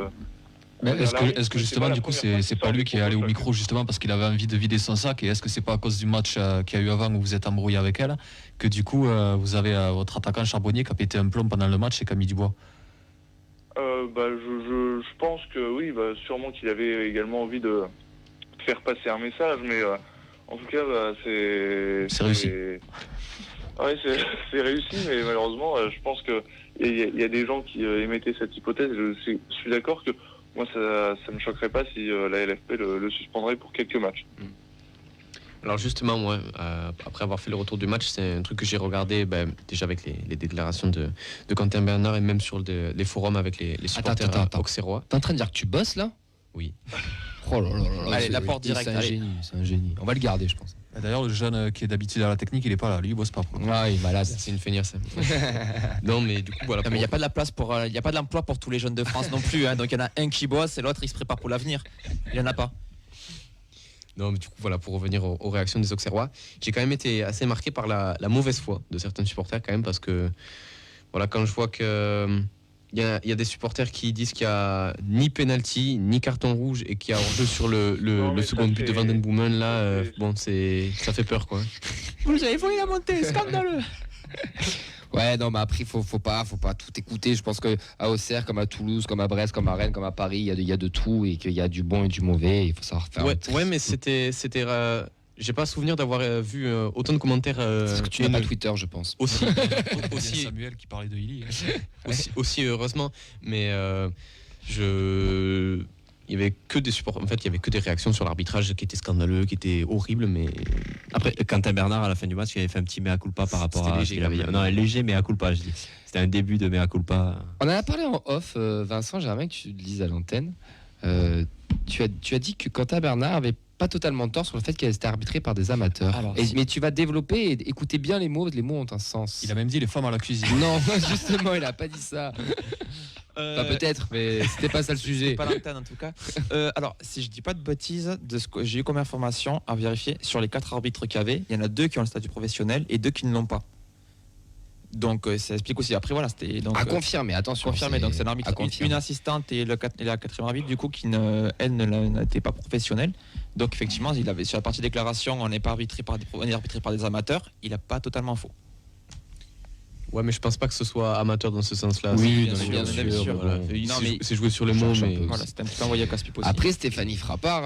Est-ce que justement du coup c'est pas lui qui est allé au micro justement parce qu'il avait envie de vider son sac, et est-ce que c'est pas à cause du match qu'il y a eu avant où vous êtes embrouillé avec elle que du coup vous avez votre attaquant Charbonnier qui a pété un plomb pendant le match et qui a mis du bois? Je pense que oui, sûrement qu'il avait également envie de faire passer un message, mais en tout cas c'est réussi. Oui, c'est réussi, mais malheureusement je pense que il y a des gens qui émettaient cette hypothèse. Je suis d'accord que moi ça me choquerait pas si la LFP le suspendrait pour quelques matchs. Alors justement, moi, après avoir fait le retour du match, c'est un truc que j'ai regardé déjà avec les déclarations de Quentin Bernard et même sur les forums avec les supporters auxerrois. T'es en train de dire que tu bosses là? Oui. Oh là là là. Allez, la porte directe. C'est un génie. On va le garder, je pense. D'ailleurs, le jeune qui est d'habitude à la technique, il est pas là. Lui, il bosse pas. Ah, il est malade. C'est une feignasse. Non, mais du coup, voilà. Non, mais il n'y a pas de la place pour, il y a pas de l'emploi pour tous les jeunes de France non plus. Hein. Donc il y en a un qui bosse et l'autre il se prépare pour l'avenir. Il y en a pas. Non, mais du coup, voilà, pour revenir aux réactions des Auxerrois, j'ai quand même été assez marqué par la mauvaise foi de certains supporters quand même, parce que voilà, quand je vois que il y a des supporters qui disent qu'il n'y a ni penalty, ni carton rouge et qu'il y a hors-jeu sur le second but de Van Den Boomen, là, bon, ça fait peur, quoi. Vous avez volé la montée, scandaleux. Ouais, non, mais après, faut pas tout écouter. Je pense qu'à Auxerre, comme à Toulouse, comme à Brest, comme à Rennes, comme à Paris, il y a de tout et qu'il y a du bon et du mauvais. Il faut savoir faire. Ouais, mais c'était. J'ai pas souvenir d'avoir vu autant de commentaires. Parce que tu n'as pas Twitter, je pense. Aussi, aussi Samuel qui parlait de Illy. aussi heureusement, mais il y avait que des supports. En fait, il y avait que des réactions sur l'arbitrage qui étaient scandaleux, qui étaient horribles. Mais après, Quentin Bernard à la fin du match, il avait fait un petit mea culpa par rapport à léger, non, léger mea culpa, je dis. C'était un début de mea culpa. On en a parlé en off, Vincent. J'aimerais que tu le dises à l'antenne. Tu as dit que Quentin Bernard avait pas totalement tort sur le fait qu'elle était arbitrée par des amateurs. Alors, mais tu vas développer et écouter bien les mots ont un sens. Il a même dit les femmes à la cuisine. Non, justement, il a pas dit ça. Enfin, peut-être, mais c'était pas ça le sujet. Pas l'antenne en tout cas. Alors, si je dis pas de bêtises, de ce que j'ai eu comme information à vérifier, sur les 4 arbitres qu'il y avait, il y en a 2 qui ont le statut professionnel et 2 qui ne l'ont pas. Donc ça explique aussi. Après voilà, c'était donc à confirmer. Attention. Confirmé. Donc c'est un arbitre, une assistante et la 4e arbitre du coup qui n'était pas professionnelle. Donc effectivement, il avait sur la partie déclaration, on est arbitré par des amateurs. Il n'a pas totalement faux. Ouais, mais je pense pas que ce soit amateur dans ce sens-là. Oui, bien sûr. Voilà. Non, mais c'est joué sur les mots, mais voilà, c'était un petit peu envoyé à casse-pipe aussi. Après Stéphanie Frappard,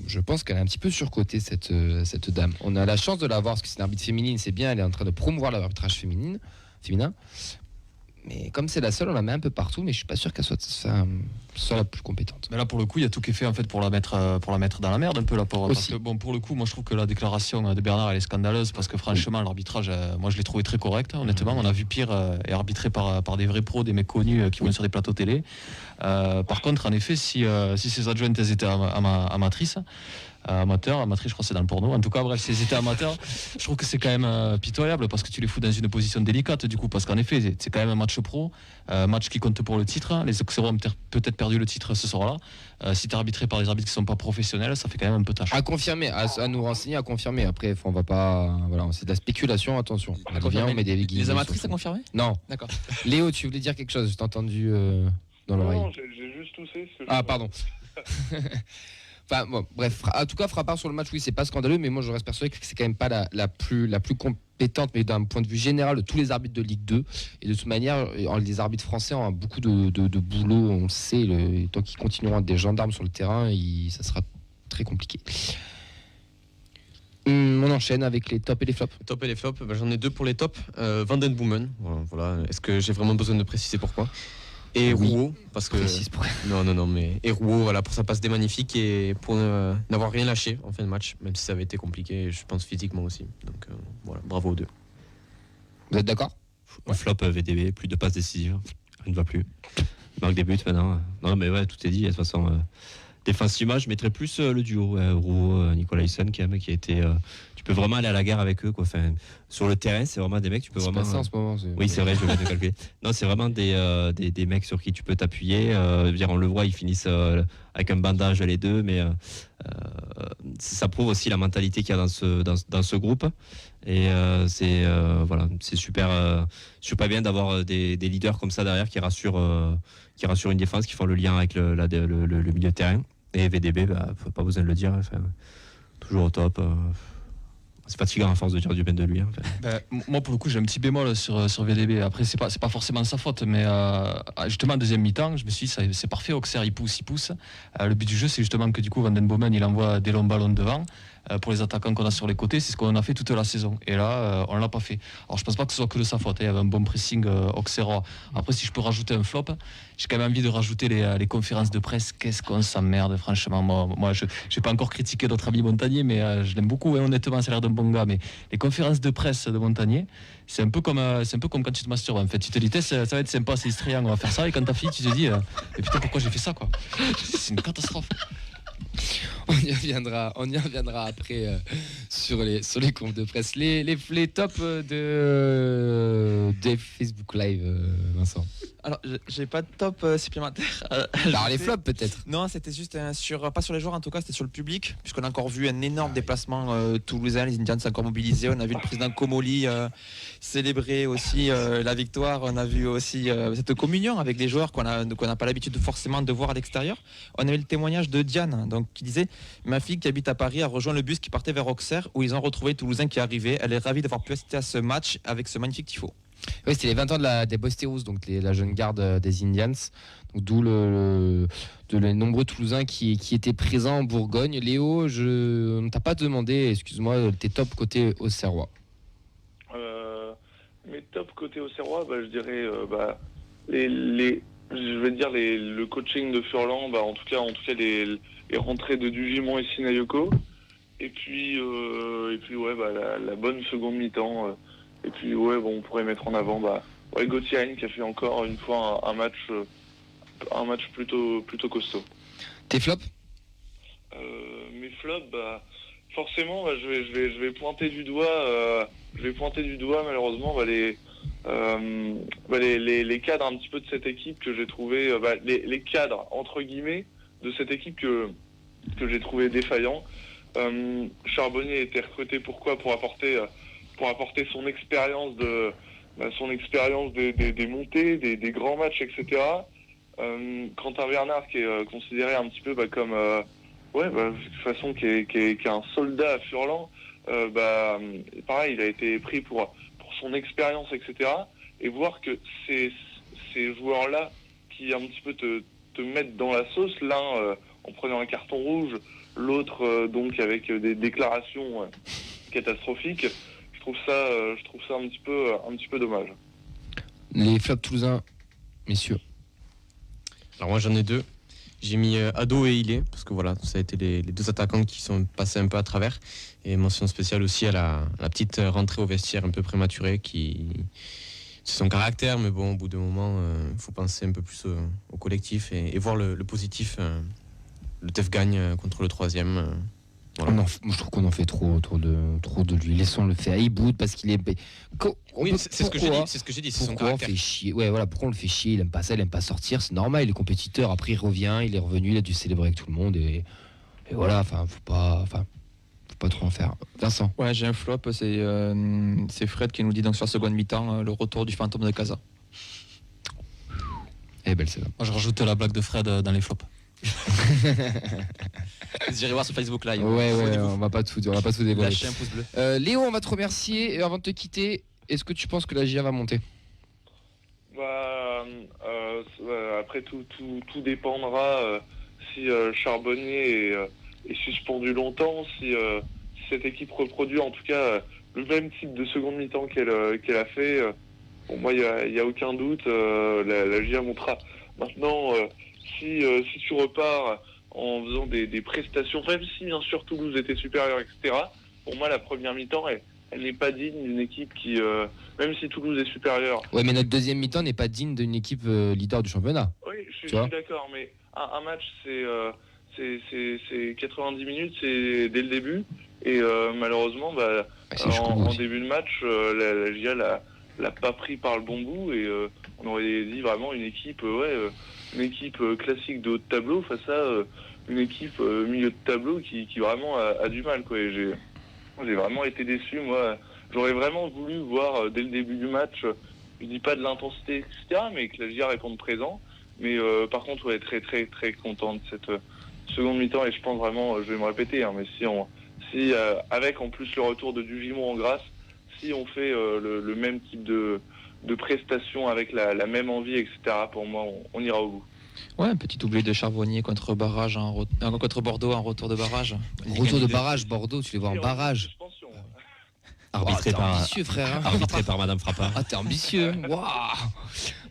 je pense qu'elle est un petit peu surcotée cette dame. On a la chance de la voir parce que c'est une arbitre féminine, c'est bien, elle est en train de promouvoir l'arbitrage féminin. Mais comme c'est la seule, on la met un peu partout, mais je suis pas sûr qu'elle soit la plus compétente. Mais là, pour le coup, il y a tout qui est fait en fait pour la mettre dans la merde un peu là. Parce que bon, pour le coup, moi je trouve que la déclaration de Bernard elle est scandaleuse parce que franchement, l'arbitrage, moi je l'ai trouvé très correct. Honnêtement, on a vu pire et arbitré par des vrais pros, des mecs connus qui vont sur des plateaux télé. Par contre, en effet, si ces adjointes elles étaient amatrices. Amatrice, je crois que c'est dans le porno. En tout cas, bref, si elles étaient amateurs, je trouve que c'est quand même pitoyable parce que tu les fous dans une position délicate du coup, parce qu'en effet, c'est quand même un match pro, match qui compte pour le titre. Les Auxerrois ont peut-être perdu le titre ce soir-là. Si tu es arbitré par des arbitres qui sont pas professionnels, ça fait quand même un peu tâche. À confirmer, à nous renseigner, à confirmer. Après, on va pas, voilà, c'est de la spéculation. Attention. On met des les amatrices à confirmer. Non. D'accord. Léo, tu voulais dire quelque chose? Je t'ai entendu dans l'oreille. Non, j'ai juste toussé. Pardon. Enfin, bon, bref, en tout cas, Frappard sur le match, oui, c'est pas scandaleux, mais moi je reste persuadé que c'est quand même pas la plus compétente, mais d'un point de vue général de tous les arbitres de Ligue 2. Et de toute manière, les arbitres français ont beaucoup de boulot, on le sait, tant qu'ils continueront à être des gendarmes sur le terrain, ça sera très compliqué. On enchaîne avec les tops et les flops. Top et les flops, j'en ai 2 pour les tops. Van Den Boomen, voilà. Est-ce que j'ai vraiment besoin de préciser pourquoi? Et oui, Rouault, parce que non, mais et Rouault, voilà, pour sa passe des magnifiques et pour n'avoir rien lâché en fin de match, même si ça avait été compliqué, je pense physiquement aussi. Donc voilà, bravo aux 2. Vous êtes d'accord? Flop VDB, plus de passes décisives, il ne va plus. Il manque des buts maintenant. Non, mais ouais, tout est dit. De toute façon, défensivement, je mettrais plus le duo Rouault, Nicolaïsson, qui a été. Tu peux vraiment aller à la guerre avec eux, quoi. Enfin, sur le terrain, c'est vraiment des mecs. Tu peux vraiment. Ça en ce moment. Oui, c'est vrai, je vais te calculer. Non, c'est vraiment des mecs sur qui tu peux t'appuyer. On le voit, ils finissent avec un bandage les deux, mais ça prouve aussi la mentalité qu'il y a dans ce groupe. Et c'est super bien d'avoir des leaders comme ça derrière qui rassurent une défense, qui font le lien avec le milieu de terrain. Et VDB, pas besoin de le dire, toujours au top. C'est fatigant à force de dire du bien de lui. Moi, pour le coup, j'ai un petit bémol sur VDB. Après, c'est pas forcément sa faute, mais justement, en deuxième mi-temps, je me suis dit, c'est parfait, Auxerre, il pousse. Le but du jeu, c'est justement que du coup, Van Den Boomen, il envoie des longs ballons devant. pour les attaquants qu'on a sur les côtés. C'est ce qu'on a fait toute la saison. Et là, on ne l'a pas fait. Alors je ne pense pas que ce soit que de sa faute. Il y avait un bon pressing Auxerrois. Après, si je peux rajouter un flop, j'ai quand même envie de rajouter les conférences de presse. Qu'est-ce qu'on s'emmerde, franchement. Moi je n'ai pas encore critiqué notre ami Montagnier, mais je l'aime beaucoup. Et honnêtement, ça a l'air d'un bon gars. Mais les conférences de presse de Montagnier, c'est un peu comme quand tu te masturbes. En fait, tu te dis, ça va être sympa, c'est distrayant, on va faire ça. Et quand ta fille, tu te dis, mais putain, pourquoi j'ai fait ça, quoi. C'est une catastrophe. On y reviendra après sur les confs de presse. Les tops des Facebook Live, Vincent. Alors, j'ai pas de top supplémentaire. Alors les flops peut-être. Non, c'était juste pas sur les joueurs en tout cas, c'était sur le public, puisqu'on a encore vu un énorme déplacement toulousain. Les Indians sont encore mobilisés. On a vu le président Comoli célébrer aussi la victoire. On a vu aussi cette communion avec les joueurs qu'on n'a pas l'habitude forcément de voir à l'extérieur. On a eu le témoignage de Diane, donc qui disait: ma fille qui habite à Paris a rejoint le bus qui partait vers Auxerre, où ils ont retrouvé le Toulousain qui est arrivé. Elle est ravie d'avoir pu assister à ce match avec ce magnifique tifo. Oui, c'était les 20 ans des Bosteros, donc la jeune garde des Indians. Donc, d'où les nombreux Toulousains qui étaient présents en Bourgogne. Léo, on ne t'a pas demandé, excuse-moi, tes tops côté Auxerrois. Mes tops côté Auxerrois, je dirais le coaching de Furlan, en tout cas les rentrées de Dugimon et Sinayoko. Et puis la bonne seconde mi-temps. Et puis on pourrait mettre en avant Gauthier qui a fait encore une fois un match plutôt costaud. Tes flops? Mes flops, forcément, je vais pointer du doigt. Malheureusement les cadres un petit peu de cette équipe que j'ai trouvé, les cadres entre guillemets de cette équipe que j'ai trouvé défaillants. Charbonnier a été recruté pourquoi? Pour apporter son expérience des montées, des grands matchs, etc. Quentin Bernard qui est considéré un petit peu comme de toute façon qui est un soldat à Furlan, pareil, il a été pris pour son expérience, etc. Et voir que ces joueurs-là qui un petit peu te mettent dans la sauce, l'un en prenant un carton rouge, l'autre donc avec des déclarations catastrophiques. Je trouve ça un petit peu dommage. Les flops toulousains, messieurs. Alors moi j'en ai deux. J'ai mis Ado et Ilé, parce que voilà, ça a été les deux attaquants qui sont passés un peu à travers. Et mention spéciale aussi à la petite rentrée au vestiaire un peu prématurée, c'est son caractère, mais bon, au bout d'un moment, il faut penser un peu plus au collectif et voir le positif. Le TEF gagne contre le troisième. Voilà. Je trouve qu'on en fait trop autour de lui. Laissons-le faire. Il boude parce qu'il est. C'est ce que j'ai dit. C'est son caractère. On fait chier. Pourquoi on le fait chier? Il aime pas ça, il aime pas sortir. C'est normal. Il est compétiteur. Après, il revient. Il est revenu. Il a dû célébrer avec tout le monde. Et voilà. Faut pas trop en faire. Vincent. Ouais, j'ai un flop. C'est Fred qui nous dit donc sur la seconde mi-temps le retour du fantôme de Casa. Belle celle-là. Moi, je rajoute la blague de Fred dans les flops. Vous irez voir sur Facebook Live. On va pas tout dévoiler. Lâchez un pouce bleu. Léo, on va te remercier. Et avant de te quitter, est-ce que tu penses que la GIA va monter? Après tout dépendra si Charbonnier est suspendu longtemps, si cette équipe reproduit en tout cas le même type de seconde mi-temps qu'elle a fait. Pour moi, il y a aucun doute. La GIA montera. Maintenant, si tu repars en faisant des prestations, même si bien sûr Toulouse était supérieur, etc. Pour moi, la première mi-temps, elle n'est pas digne d'une équipe qui, même si Toulouse est supérieur. Ouais, mais notre deuxième mi-temps n'est pas digne d'une équipe leader du championnat. Oui, je suis d'accord, mais un match, c'est 90 minutes, c'est dès le début, et malheureusement, en début de match, la GIA l'a pas pris par le bon bout, et on aurait dit vraiment une équipe, une équipe classique de haut de tableau face à une équipe milieu de tableau qui vraiment a du mal, quoi. Et j'ai vraiment été déçu, moi. J'aurais vraiment voulu voir dès le début du match, je dis pas de l'intensité, etc., mais que la GIA réponde présent. Mais par contre, très très très content de cette seconde mi-temps, et je pense vraiment, je vais me répéter, mais si avec en plus le retour de Dugimon en grâce, si on fait le même type de prestations avec la même envie, etc., pour moi, on ira au bout. Ouais, un petit doublé de Charbonnier contre Bordeaux en retour de barrage. Retour de barrage, Bordeaux, tu les vois en barrage. Arbitré ambitieux, frère. Arbitré par Madame Frappard. Ah, t'es ambitieux. Waouh.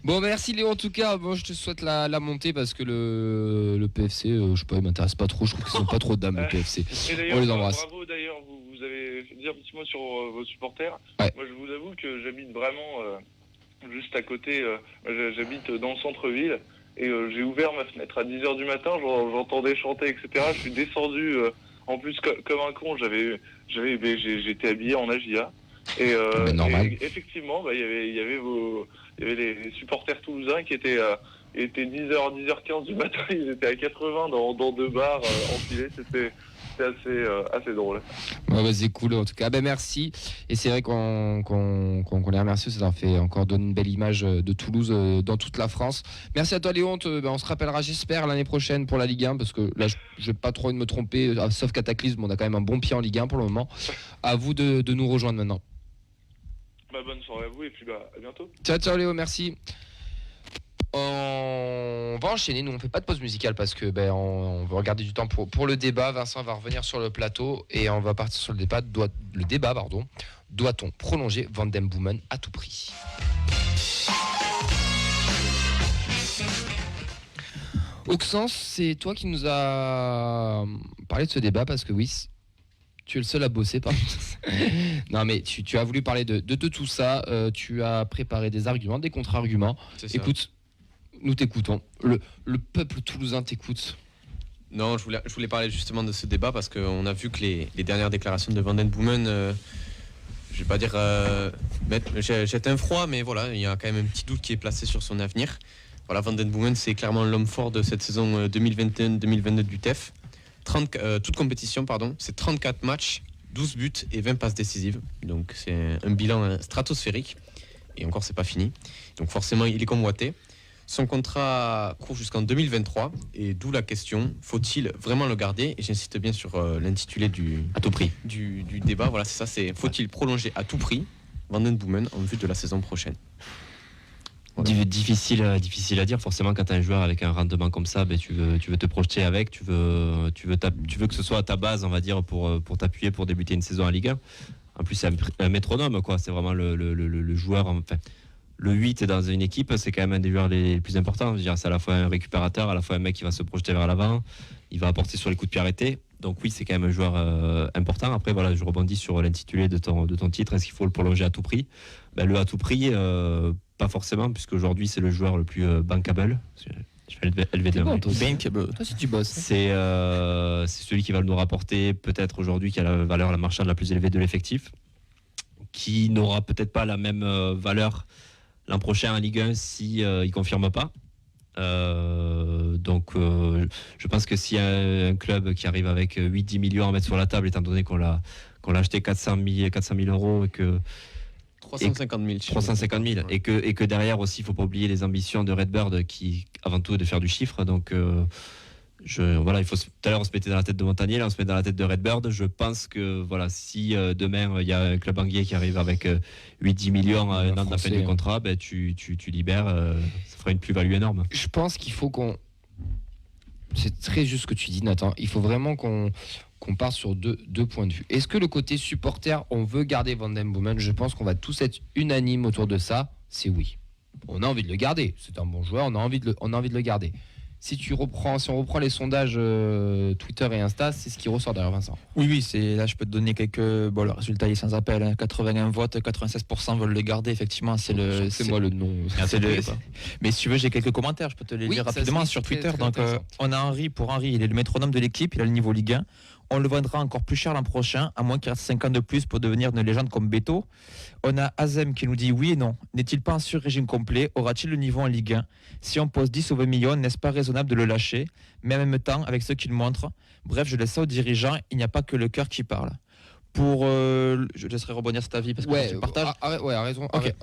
Bon, merci Léo. En tout cas, bon, je te souhaite la montée parce que le PFC, je sais pas, il m'intéresse pas trop. Je trouve qu'ils sont pas trop dames, le PFC. Et on les embrasse. Bravo d'ailleurs, vous avez dit un petit mot sur vos supporters. Ouais. Moi, je vous avoue que j'habite vraiment juste à côté. J'habite dans le centre-ville et j'ai ouvert ma fenêtre à 10h du matin. J'entendais chanter, etc. Je suis descendu. En plus, comme un con, j'étais habillé en AGIA. Et effectivement, il y avait les supporters toulousains qui étaient 10h15 du matin, ils étaient à 80 dans 2 bars enfilés. C'était assez drôle. Ouais, c'est cool en tout cas. Merci. Et c'est vrai qu'on les remercie. Ça leur fait encore donner une belle image de Toulouse dans toute la France. Merci à toi Léon. On se rappellera, j'espère, l'année prochaine pour la Ligue 1 parce que là, je n'ai pas trop envie de me tromper. Sauf Cataclysme, on a quand même un bon pied en Ligue 1 pour le moment. À vous de nous rejoindre maintenant. Bonne soirée à vous et puis à bientôt. Ciao Léo, merci. On va enchaîner, nous on fait pas de pause musicale parce que on veut regarder du temps pour le débat. Vincent va revenir sur le plateau et on va partir sur le débat. Doit-on prolonger Van den Boomen à tout prix? Auxence, c'est toi qui nous a parlé de ce débat parce que oui, tu es le seul à bosser par non mais tu as voulu parler de tout ça. Tu as préparé des arguments, des contre-arguments. Écoute, nous t'écoutons. Le peuple toulousain t'écoute. Non, je voulais parler justement de ce débat parce qu'on a vu que les dernières déclarations de Van den Boomen, je vais pas dire jette un froid, mais voilà, il y a quand même un petit doute qui est placé sur son avenir. Voilà, Van den Boomen, c'est clairement l'homme fort de cette saison 2021-2022 du TEF. Toute compétition, c'est 34 matchs, 12 buts et 20 passes décisives. Donc c'est un bilan stratosphérique. Et encore, c'est pas fini. Donc forcément, il est convoité. Son contrat court jusqu'en 2023 et d'où la question, faut-il vraiment le garder? Et j'insiste bien sur l'intitulé à tout prix du débat. Voilà, c'est ça, faut-il prolonger à tout prix Van den Boomen en vue de la saison prochaine? Voilà. Difficile à dire. Forcément, quand tu as un joueur avec un rendement comme ça, tu veux te projeter avec, tu veux que ce soit ta base, on va dire, pour t'appuyer pour débuter une saison en Ligue 1. En plus, c'est un métronome, quoi. C'est vraiment le joueur. Enfin, le 8 dans une équipe, c'est quand même un des joueurs les plus importants. Je veux dire, c'est à la fois un récupérateur, à la fois un mec qui va se projeter vers l'avant, il va apporter sur les coups de pied arrêtés. Donc oui, c'est quand même un joueur important. Après, voilà, je rebondis sur l'intitulé de ton titre. Est-ce qu'il faut le prolonger à tout prix? Le à tout prix, pas forcément, puisque aujourd'hui c'est le joueur le plus bankable. Je vais élever de bankable. Toi, si tu bosses. C'est celui qui va nous rapporter peut-être aujourd'hui qui a la valeur marchande la plus élevée de l'effectif, qui n'aura peut-être pas la même valeur l'an prochain en Ligue 1 si il confirme pas. Donc je pense que s'il y a un club qui arrive avec 8-10 millions à mettre sur la table, étant donné qu'on l'a acheté 400 000 euros et que 350 000 et que derrière aussi il faut pas oublier les ambitions de Redbird qui avant tout est de faire du chiffre. Donc voilà, il faut tout à l'heure on se mettait dans la tête de Montagnier, là on se met dans la tête de Redbird. Je pense que voilà, si demain il y a un club anglais qui arrive avec 8-10 millions à un an de la fin du contrat, tu libères, ça fera une plus-value énorme. Je pense qu'il faut c'est très juste ce que tu dis, Nathan. Il faut vraiment qu'on part sur deux points de vue. Est-ce que le côté supporter, on veut garder Van den Boomen? Je pense qu'on va tous être unanimes autour de ça. C'est oui. On a envie de le garder. C'est un bon joueur. On a envie de le garder. Si on reprend les sondages Twitter et Insta, c'est ce qui ressort derrière Vincent. Oui, là je peux te donner le résultat est sans appel. 81 votes, 96% veulent le garder. Effectivement, c'est moi le nom. Mais si tu veux, j'ai quelques commentaires. Je peux te les lire rapidement sur Twitter. Donc, on a Henri. Pour Henri, il est le métronome de l'équipe. Il a le niveau Ligue 1. On le vendra encore plus cher l'an prochain, à moins qu'il reste 5 ans de plus pour devenir une légende comme Beto. On a Azem qui nous dit oui et non. N'est-il pas en sur-régime complet? Aura-t-il le niveau en Ligue 1? Si on pose 10 ou 20 millions, n'est-ce pas raisonnable de le lâcher? Mais en même temps, avec ce qu'il montre. Bref, je laisse ça aux dirigeants. Il n'y a pas que le cœur qui parle. Je laisserai rebondir cet avis parce que tu partages.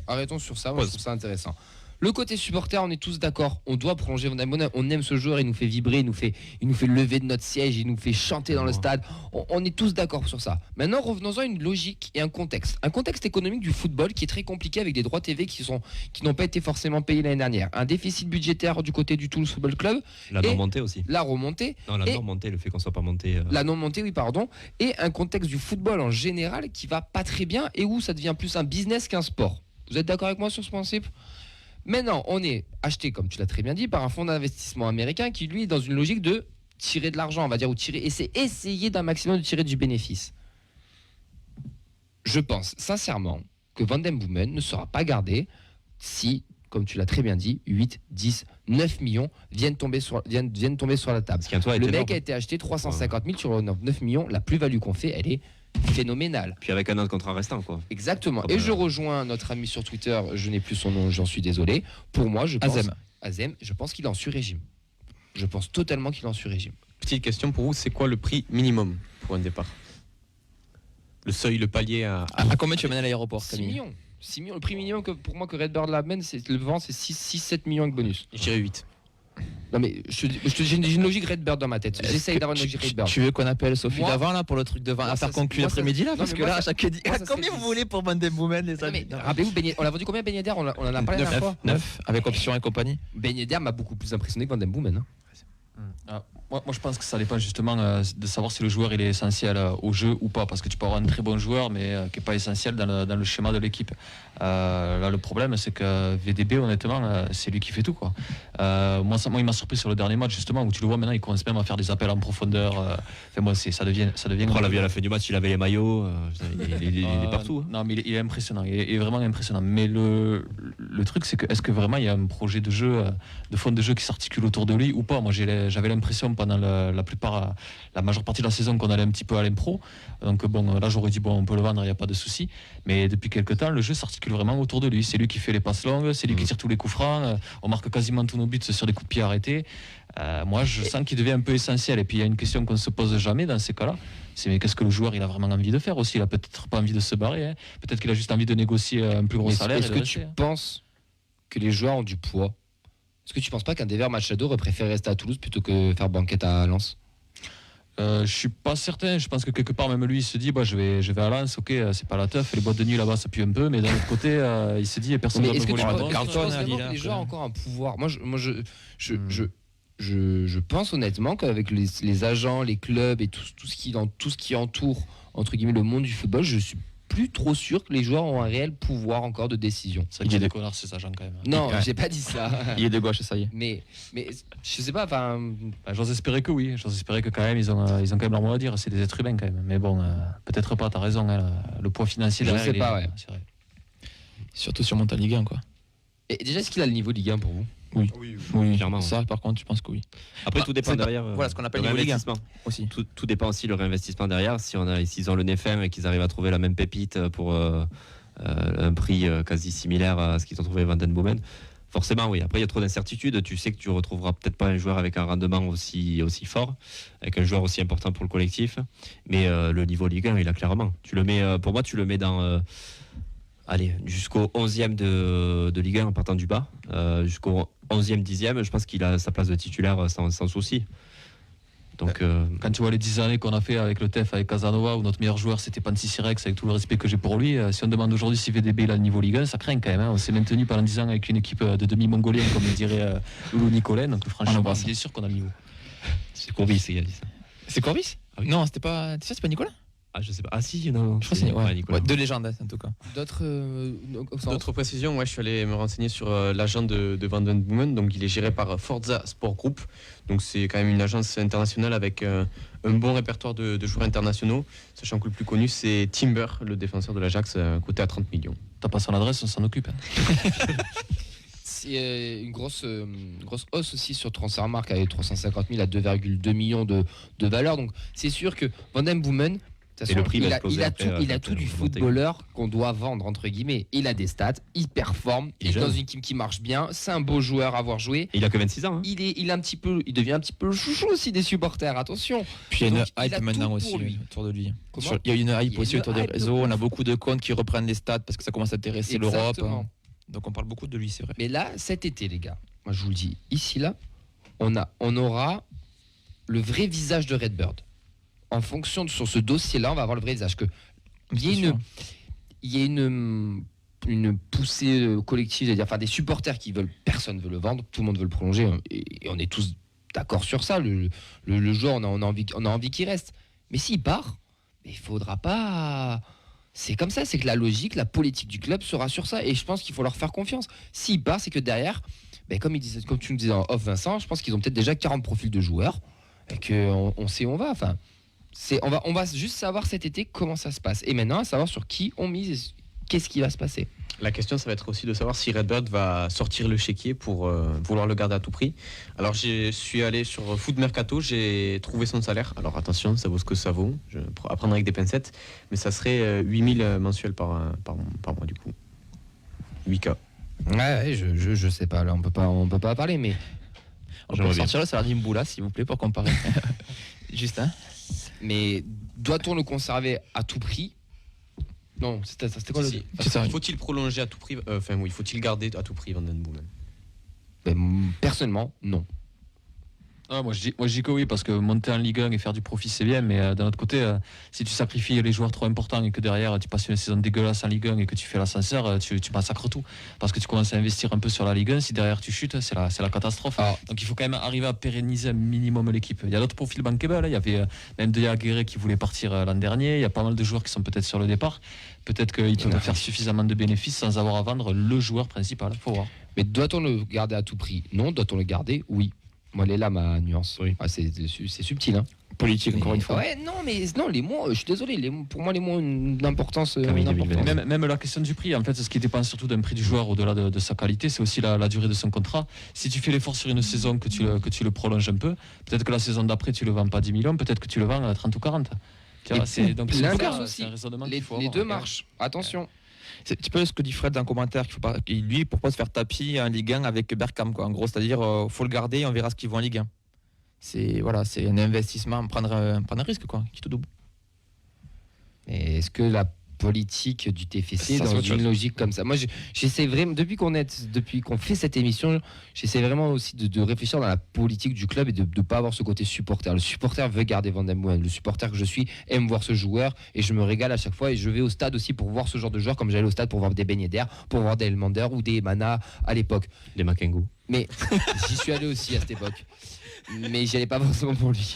Arrêtons sur ça. Moi, je trouve ça intéressant. Le côté supporter, on est tous d'accord. On doit prolonger Van Damme. On aime ce joueur, il nous fait vibrer, il nous fait lever de notre siège, il nous fait chanter dans le stade. On est tous d'accord sur ça. Maintenant, revenons-en à une logique et un contexte. Un contexte économique du football qui est très compliqué avec des droits TV qui n'ont pas été forcément payés l'année dernière. Un déficit budgétaire du côté du Toulouse Football Club. La non-montée aussi. La remontée. Non, la non-montée, le fait qu'on soit pas monté. La non-montée, oui, pardon. Et un contexte du football en général qui va pas très bien et où ça devient plus un business qu'un sport. Vous êtes d'accord avec moi sur ce principe ? Maintenant, on est acheté, comme tu l'as très bien dit, par un fonds d'investissement américain qui, lui, est dans une logique de tirer de l'argent, on va dire, ou essayer d'un maximum de tirer du bénéfice. Je pense sincèrement que Van Den Boomen ne sera pas gardé si, comme tu l'as très bien dit, 8, 10, 9 millions viennent tomber sur la table. Le mec a été acheté 350 000 sur 9 millions. La plus-value qu'on fait, elle est phénoménale. Puis avec un autre contrat restant, quoi. Exactement. Et je rejoins notre ami sur Twitter, je n'ai plus son nom, j'en suis désolé. Pour moi, je pense... Azem, je pense qu'il est en sur-régime. Je pense totalement qu'il est en sur-régime. Petite question pour vous, c'est quoi le prix minimum pour un départ ? Le seuil, le palier à combien tu vas mener à l'aéroport, 6 millions. 6 millions. Le prix minimum que pour moi que Redbird l'amène, c'est 6-7 millions avec bonus. Je dirais 8. Non mais j'ai une logique Redbird dans ma tête. J'essaye d'avoir une logique Redbird. Tu veux qu'on appelle Sophie d'avant là pour le truc de vin à faire conclure l'après-midi là, parce que là chaque dit combien vous voulez pour Van Den Boomen, les amis? Rappelez-vous, on l'a vendu combien Ben Yedder? On en a parlé la dernière fois. 9 avec option et compagnie. Ben Yedder m'a beaucoup plus impressionné que Van Den Boomen. Moi je pense que ça dépend justement de savoir si le joueur il est essentiel au jeu ou pas, parce que tu peux avoir un très bon joueur mais qui n'est pas essentiel dans le schéma de l'équipe. Là le problème c'est que VDB honnêtement c'est lui qui fait tout quoi. Moi il m'a surpris sur le dernier match justement où tu le vois maintenant il commence même à faire des appels en profondeur. Ça devient on l'a vu à la fin du match, il avait les maillots, il est partout. Non mais il est impressionnant, il est vraiment impressionnant. Mais le truc c'est que est-ce que vraiment il y a un projet de jeu, de fond de jeu qui s'articule autour de lui ou pas? Moi j'avais l'impression pendant la majeure partie de la saison qu'on allait un petit peu à l'impro. Donc bon, là j'aurais dit bon on peut le vendre, il n'y a pas de souci. Mais depuis quelques temps, le jeu s'articule vraiment autour de lui. C'est lui qui fait les passes longues, c'est lui qui tire tous les coups francs. On marque quasiment tous nos buts sur des coups de pied arrêtés. Moi je sens qu'il devient un peu essentiel. Et puis il y a une question qu'on ne se pose jamais dans ces cas-là. C'est mais qu'est-ce que le joueur il a vraiment envie de faire aussi? Il a peut-être pas envie de se barrer. Hein. Peut-être qu'il a juste envie de négocier un plus gros salaire. Est-ce que tu penses que les joueurs ont du poids? Est-ce que tu penses pas qu'un Dever Machado aurait préféré rester à Toulouse plutôt que faire banquette à Lens? Je suis pas certain. Je pense que quelque part même lui il se dit bah je vais à Lens, ok c'est pas la teuf, les boîtes de nuit là-bas ça pue un peu, mais d'un autre côté il se dit personne. Mais est-ce que tu penses que les joueurs ont encore un pouvoir? Moi je pense honnêtement qu'avec les agents, les clubs et tout ce qui entoure entre guillemets le monde du football, je suis plus trop sûr que les joueurs ont un réel pouvoir encore de décision. Il y a des connards ces agents quand même. Non, j'ai pas dit ça. Il est de gauche, ça y est. Mais je sais pas, enfin. J'ose espérer que oui. J'ose espérer que quand même ils ont quand même leur mot à dire. C'est des êtres humains quand même. Mais bon, peut-être pas. T'as raison. Hein, le poids financier. Je sais pas. Ouais. C'est vrai. Surtout sur Monta Ligue 1 quoi. Et déjà, est-ce qu'il a le niveau Ligue 1 pour vous? Oui, clairement. Ça, par contre, je pense que oui. Après, tout dépend derrière. Voilà ce qu'on appelle le niveau Ligue 1 aussi. Tout dépend aussi le réinvestissement derrière. S'ils ont le nez fin et qu'ils arrivent à trouver la même pépite pour un prix quasi similaire à ce qu'ils ont trouvé Van Den Boomen, forcément, oui. Après, il y a trop d'incertitudes. Tu sais que tu retrouveras peut-être pas un joueur avec un rendement aussi fort, avec un joueur aussi important pour le collectif. Mais le niveau Ligue 1, il a clairement. Pour moi, tu le mets dans. Jusqu'au 11e de Ligue 1 en partant du bas, jusqu'au 11e, 10e, je pense qu'il a sa place de titulaire sans souci. Donc, quand tu vois les 10 années qu'on a fait avec le TEF, avec Casanova, où notre meilleur joueur c'était Panty Sirex, avec tout le respect que j'ai pour lui, si on demande aujourd'hui si VDB il a le niveau Ligue 1, ça craint quand même. Hein. On s'est maintenu pendant 10 ans avec une équipe de demi-mongoliens, comme le dirait Loulou Nicolin, donc franchement, c'est sûr qu'on a le niveau. C'est Courbis qui a dit ça. C'est Courbis? Ah oui. Non, c'était pas. C'est pas Nicolas? Ah, je sais pas. Ah si, non. Je crois que c'est Nicolas. Deux légendes en tout cas. D'autres précisions, je suis allé me renseigner sur l'agent de Van Den Boomen, donc il est géré par Forza Sport Group, donc c'est quand même une agence internationale avec un bon répertoire de joueurs internationaux, sachant que le plus connu c'est Timber, le défenseur de l'Ajax, coté à 30 millions. T'as pas son adresse, on s'en occupe. Hein. C'est une grosse hausse aussi sur Transfermarkt avec 350 000 à 2,2 millions de valeur, donc c'est sûr que Van Den Boomen, et le prix il a tout du footballeur qu'on doit vendre entre guillemets. Il a des stats, il performe, il est dans une équipe qui marche bien, c'est un beau joueur à avoir joué. Et il a que 26 ans. Hein. Il devient un petit peu le chouchou aussi des supporters, attention. Puis il y a une hype maintenant aussi autour de lui. Il y a une hype aussi autour des réseaux, on a beaucoup de comptes qui reprennent les stats parce que ça commence à intéresser l'Europe. Donc on parle beaucoup de lui, c'est vrai. Mais là, cet été, les gars, moi je vous le dis, ici, là, on aura le vrai visage de Redbird. En fonction sur ce dossier-là, on va avoir le vrai visage. Il y a une poussée collective, c'est-à-dire des supporters qui veulent, personne ne veut le vendre, tout le monde veut le prolonger, et on est tous d'accord sur ça. Le joueur, on a envie qu'il reste. Mais s'il part, il faudra pas. C'est comme ça, c'est que la logique, la politique du club sera sur ça, et je pense qu'il faut leur faire confiance. S'il part, c'est que derrière, comme tu me disais en off, Vincent, je pense qu'ils ont peut-être déjà 40 profils de joueurs, et qu'on sait où on va. Enfin, on va juste savoir cet été comment ça se passe, et maintenant à savoir sur qui on mise, qu'est-ce qui va se passer. La question, ça va être aussi de savoir si Redbird va sortir le chéquier pour vouloir le garder à tout prix. Alors, je suis allé sur Foot Mercato, j'ai trouvé son salaire. Alors, attention, ça vaut ce que ça vaut. Je vais apprendre avec des pincettes. Mais ça serait 8000 mensuels par mois, du coup. 8K. Ouais, je sais pas, là, on peut pas parler, mais... On peut sortir le salaire d'Imboula, s'il vous plaît, pour comparer. Justin. Mais doit-on le conserver à tout prix ? Non, c'était quoi Faut-il prolonger à tout prix faut-il garder à tout prix Van den Boomen ? Personnellement, non. Moi je dis que oui, parce que monter en Ligue 1 et faire du profit c'est bien, mais d'un autre côté, si tu sacrifies les joueurs trop importants et que derrière tu passes une saison dégueulasse en Ligue 1 et que tu fais l'ascenseur, tu massacres tout. Parce que tu commences à investir un peu sur la Ligue 1, si derrière tu chutes, c'est la catastrophe. Donc il faut quand même arriver à pérenniser un minimum l'équipe. Il y a d'autres profils bankable, il y avait même De Jaguerre qui voulait partir l'an dernier, il y a pas mal de joueurs qui sont peut-être sur le départ. Peut-être qu'ils peuvent faire suffisamment de bénéfices sans avoir à vendre le joueur principal, faut voir. Mais doit-on le garder à tout prix ? Non. Doit-on le garder ? Oui. Moi, elle est là ma nuance. Oui. C'est subtil, hein. Politique, encore une fois. Ouais, non, les mots, je suis désolé, pour moi, les mots ont une importance. Même la question du prix, en fait, ce qui dépend surtout d'un prix du joueur au-delà de sa qualité, c'est aussi la durée de son contrat. Si tu fais l'effort sur une saison, que tu le prolonges un peu, peut-être que la saison d'après, tu le vends pas 10 millions, peut-être que tu le vends à 30 ou 40. Donc l'inverse aussi. Les deux marchent. Attention. C'est un petit peu ce que dit Fred dans le commentaire, qu'il lui propose de faire tapis en Ligue 1 avec Bergkamp, quoi. En gros, c'est-à-dire faut le garder et on verra ce qu'il vaut en Ligue 1. C'est un investissement, prendre un risque, quoi, qui te double. Et est-ce que la politique du TFC dans une logique comme ça, moi j'essaie vraiment, depuis qu'on fait cette émission, j'essaie vraiment aussi de réfléchir dans la politique du club et de ne pas avoir ce côté supporter. Le supporter veut garder Van den Boomen, le supporter que je suis aime voir ce joueur et je me régale à chaque fois, et je vais au stade aussi pour voir ce genre de joueur, comme j'allais au stade pour voir des Ben Yedder, pour voir des Elmander ou des Mana à l'époque, des Makengo. Mais j'y suis allé aussi à cette époque, mais j'y allais pas forcément pour lui.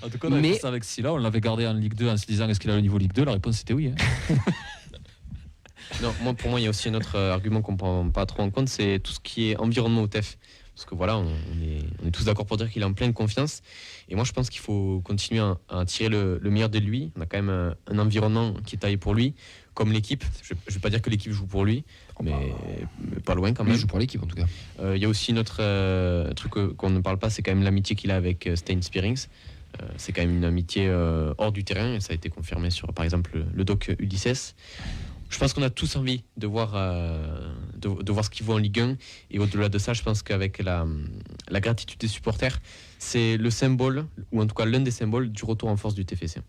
En tout cas, on avait fait ça avec Silla, on l'avait gardé en Ligue 2 en se disant est-ce qu'il a le niveau Ligue 2, la réponse c'était oui. Non, pour moi, il y a aussi un autre argument qu'on ne prend pas trop en compte, c'est tout ce qui est environnement au TEF. Parce que voilà, on est tous d'accord pour dire qu'il est en pleine confiance. Et moi, je pense qu'il faut continuer à tirer le meilleur de lui. On a quand même un environnement qui est taillé pour lui, comme l'équipe. Je ne vais pas dire que l'équipe joue pour lui, mais pas loin quand même. Il joue pour l'équipe en tout cas. Il y a aussi notre truc qu'on ne parle pas, c'est quand même l'amitié qu'il a avec Stein Spearings. C'est quand même une amitié hors du terrain, et ça a été confirmé sur, par exemple, le doc U16. Je pense qu'on a tous envie de voir ce qu'il vaut en Ligue 1, et au-delà de ça, je pense qu'avec la gratitude des supporters, c'est le symbole, ou en tout cas l'un des symboles du retour en force du TFC.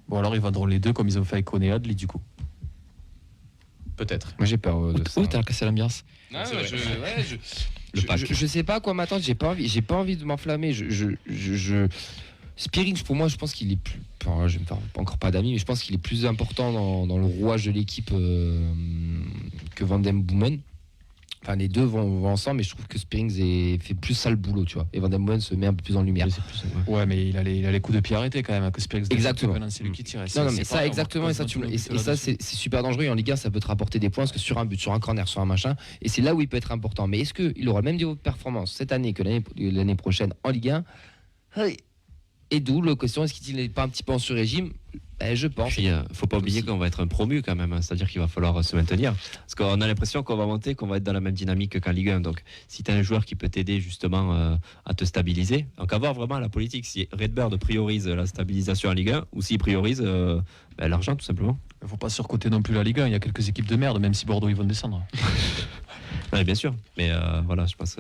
Bon, alors ils vendront les deux comme ils ont fait avec Koné Adli du coup. Peut-être. Moi j'ai peur de ça. Où t'as cassé l'ambiance? Je sais pas à quoi m'attendre, j'ai pas envie de m'enflammer. Spearings, pour moi, je pense qu'il est plus. Enfin, je vais me faire encore pas d'amis, mais je pense qu'il est plus important dans le rouage de l'équipe que Van den Boomen. Enfin, les deux vont ensemble, mais je trouve que Spearings fait plus ça le boulot, tu vois. Et Van den Boomen se met un peu plus en lumière. Ouais, mais il a les coups de pied arrêtés quand même, que Spearings. Exactement. C'est lui qui tire. Non, mais ça, exactement. Et ça, c'est super dangereux. Et en Ligue 1, ça peut te rapporter des points, parce que sur un but, sur un corner, sur un machin, et c'est là où il peut être important. Mais est-ce qu'il aura le même niveau de performance cette année que l'année prochaine en Ligue 1? Et d'où la question, est-ce qu'il n'est pas un petit peu en sur-régime? Je pense. Il ne faut pas oublier qu'on va être un promu quand même, c'est-à-dire qu'il va falloir se maintenir. Parce qu'on a l'impression qu'on va monter, qu'on va être dans la même dynamique qu'en Ligue 1. Donc si tu as un joueur qui peut t'aider justement à te stabiliser, donc à voir vraiment la politique, si Redbird priorise la stabilisation en Ligue 1 ou s'il priorise l'argent tout simplement. Il ne faut pas surcoter non plus la Ligue 1, il y a quelques équipes de merde, même si Bordeaux ils vont descendre. Ouais, bien sûr, mais voilà, je pense...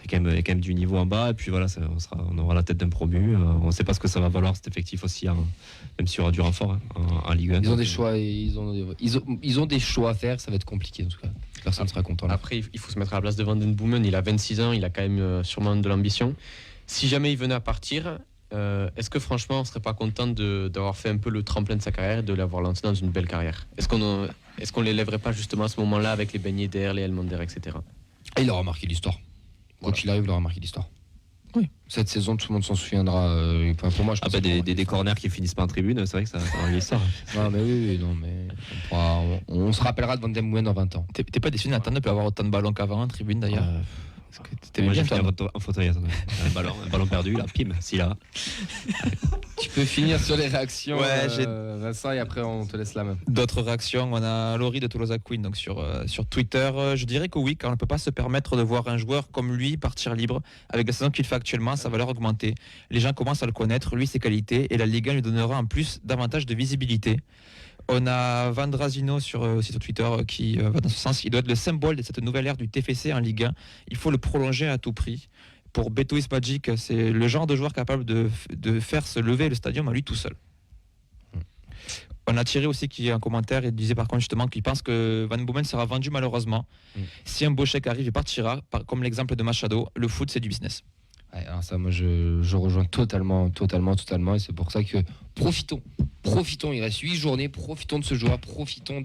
quand même du niveau en bas. Et puis voilà, on aura la tête d'un promu. On ne sait pas ce que ça va valoir cet effectif aussi, même s'il y aura du renfort en Ligue 1. Ils ont des choix, ils ont des choix à faire. Ça va être compliqué en tout cas. Personne ne sera content. Là. Après, il faut se mettre à la place de Van den Boomen. Il a 26 ans, il a quand même sûrement de l'ambition. Si jamais il venait à partir, est-ce que franchement, on ne serait pas content d'avoir fait un peu le tremplin de sa carrière et de l'avoir lancé dans une belle carrière? Est-ce qu'on l'élèverait pas justement à ce moment-là avec les Ben Yedder, les Elmander, etc. Et il aura marqué l'histoire. Quoi qu'il arrive, il aura marqué l'histoire. Oui. Cette saison, tout le monde s'en souviendra. Pour moi, je pense des corners qui finissent pas en tribune, c'est vrai que ça a l'histoire. Non, mais oui, non, mais on se rappellera de Van den Boomen dans 20 ans. T'es pas déçu, Nathan, de ne plus avoir autant de ballons qu'avant en tribune d'ailleurs? Moi, j'ai fini en fauteuil, un ballon perdu, là, pim, si là. Tu peux finir sur les réactions, Vincent, et après on te laisse la main. D'autres réactions, on a Laurie de Tolosa Queen donc sur Twitter. Je dirais que oui, car on ne peut pas se permettre de voir un joueur comme lui partir libre. Avec la saison qu'il fait actuellement, sa valeur augmenter. Les gens commencent à le connaître, lui ses qualités, et la Ligue 1 lui donnera en plus davantage de visibilité. On a Vandrazino sur Twitter qui va dans ce sens. Il doit être le symbole de cette nouvelle ère du TFC en Ligue 1. Il faut le prolonger à tout prix. Pour Beto Ismagic, c'est le genre de joueur capable de faire se lever le stadium à lui tout seul. On a Thierry aussi qui est un commentaire et disait par contre justement qu'il pense que Van Boomen sera vendu malheureusement. Si un beau chèque arrive, il partira. Comme l'exemple de Machado, le foot c'est du business. Ouais, alors ça, moi je rejoins totalement, et c'est pour ça que profitons, il reste 8 journées, profitons de ce joueur, profitons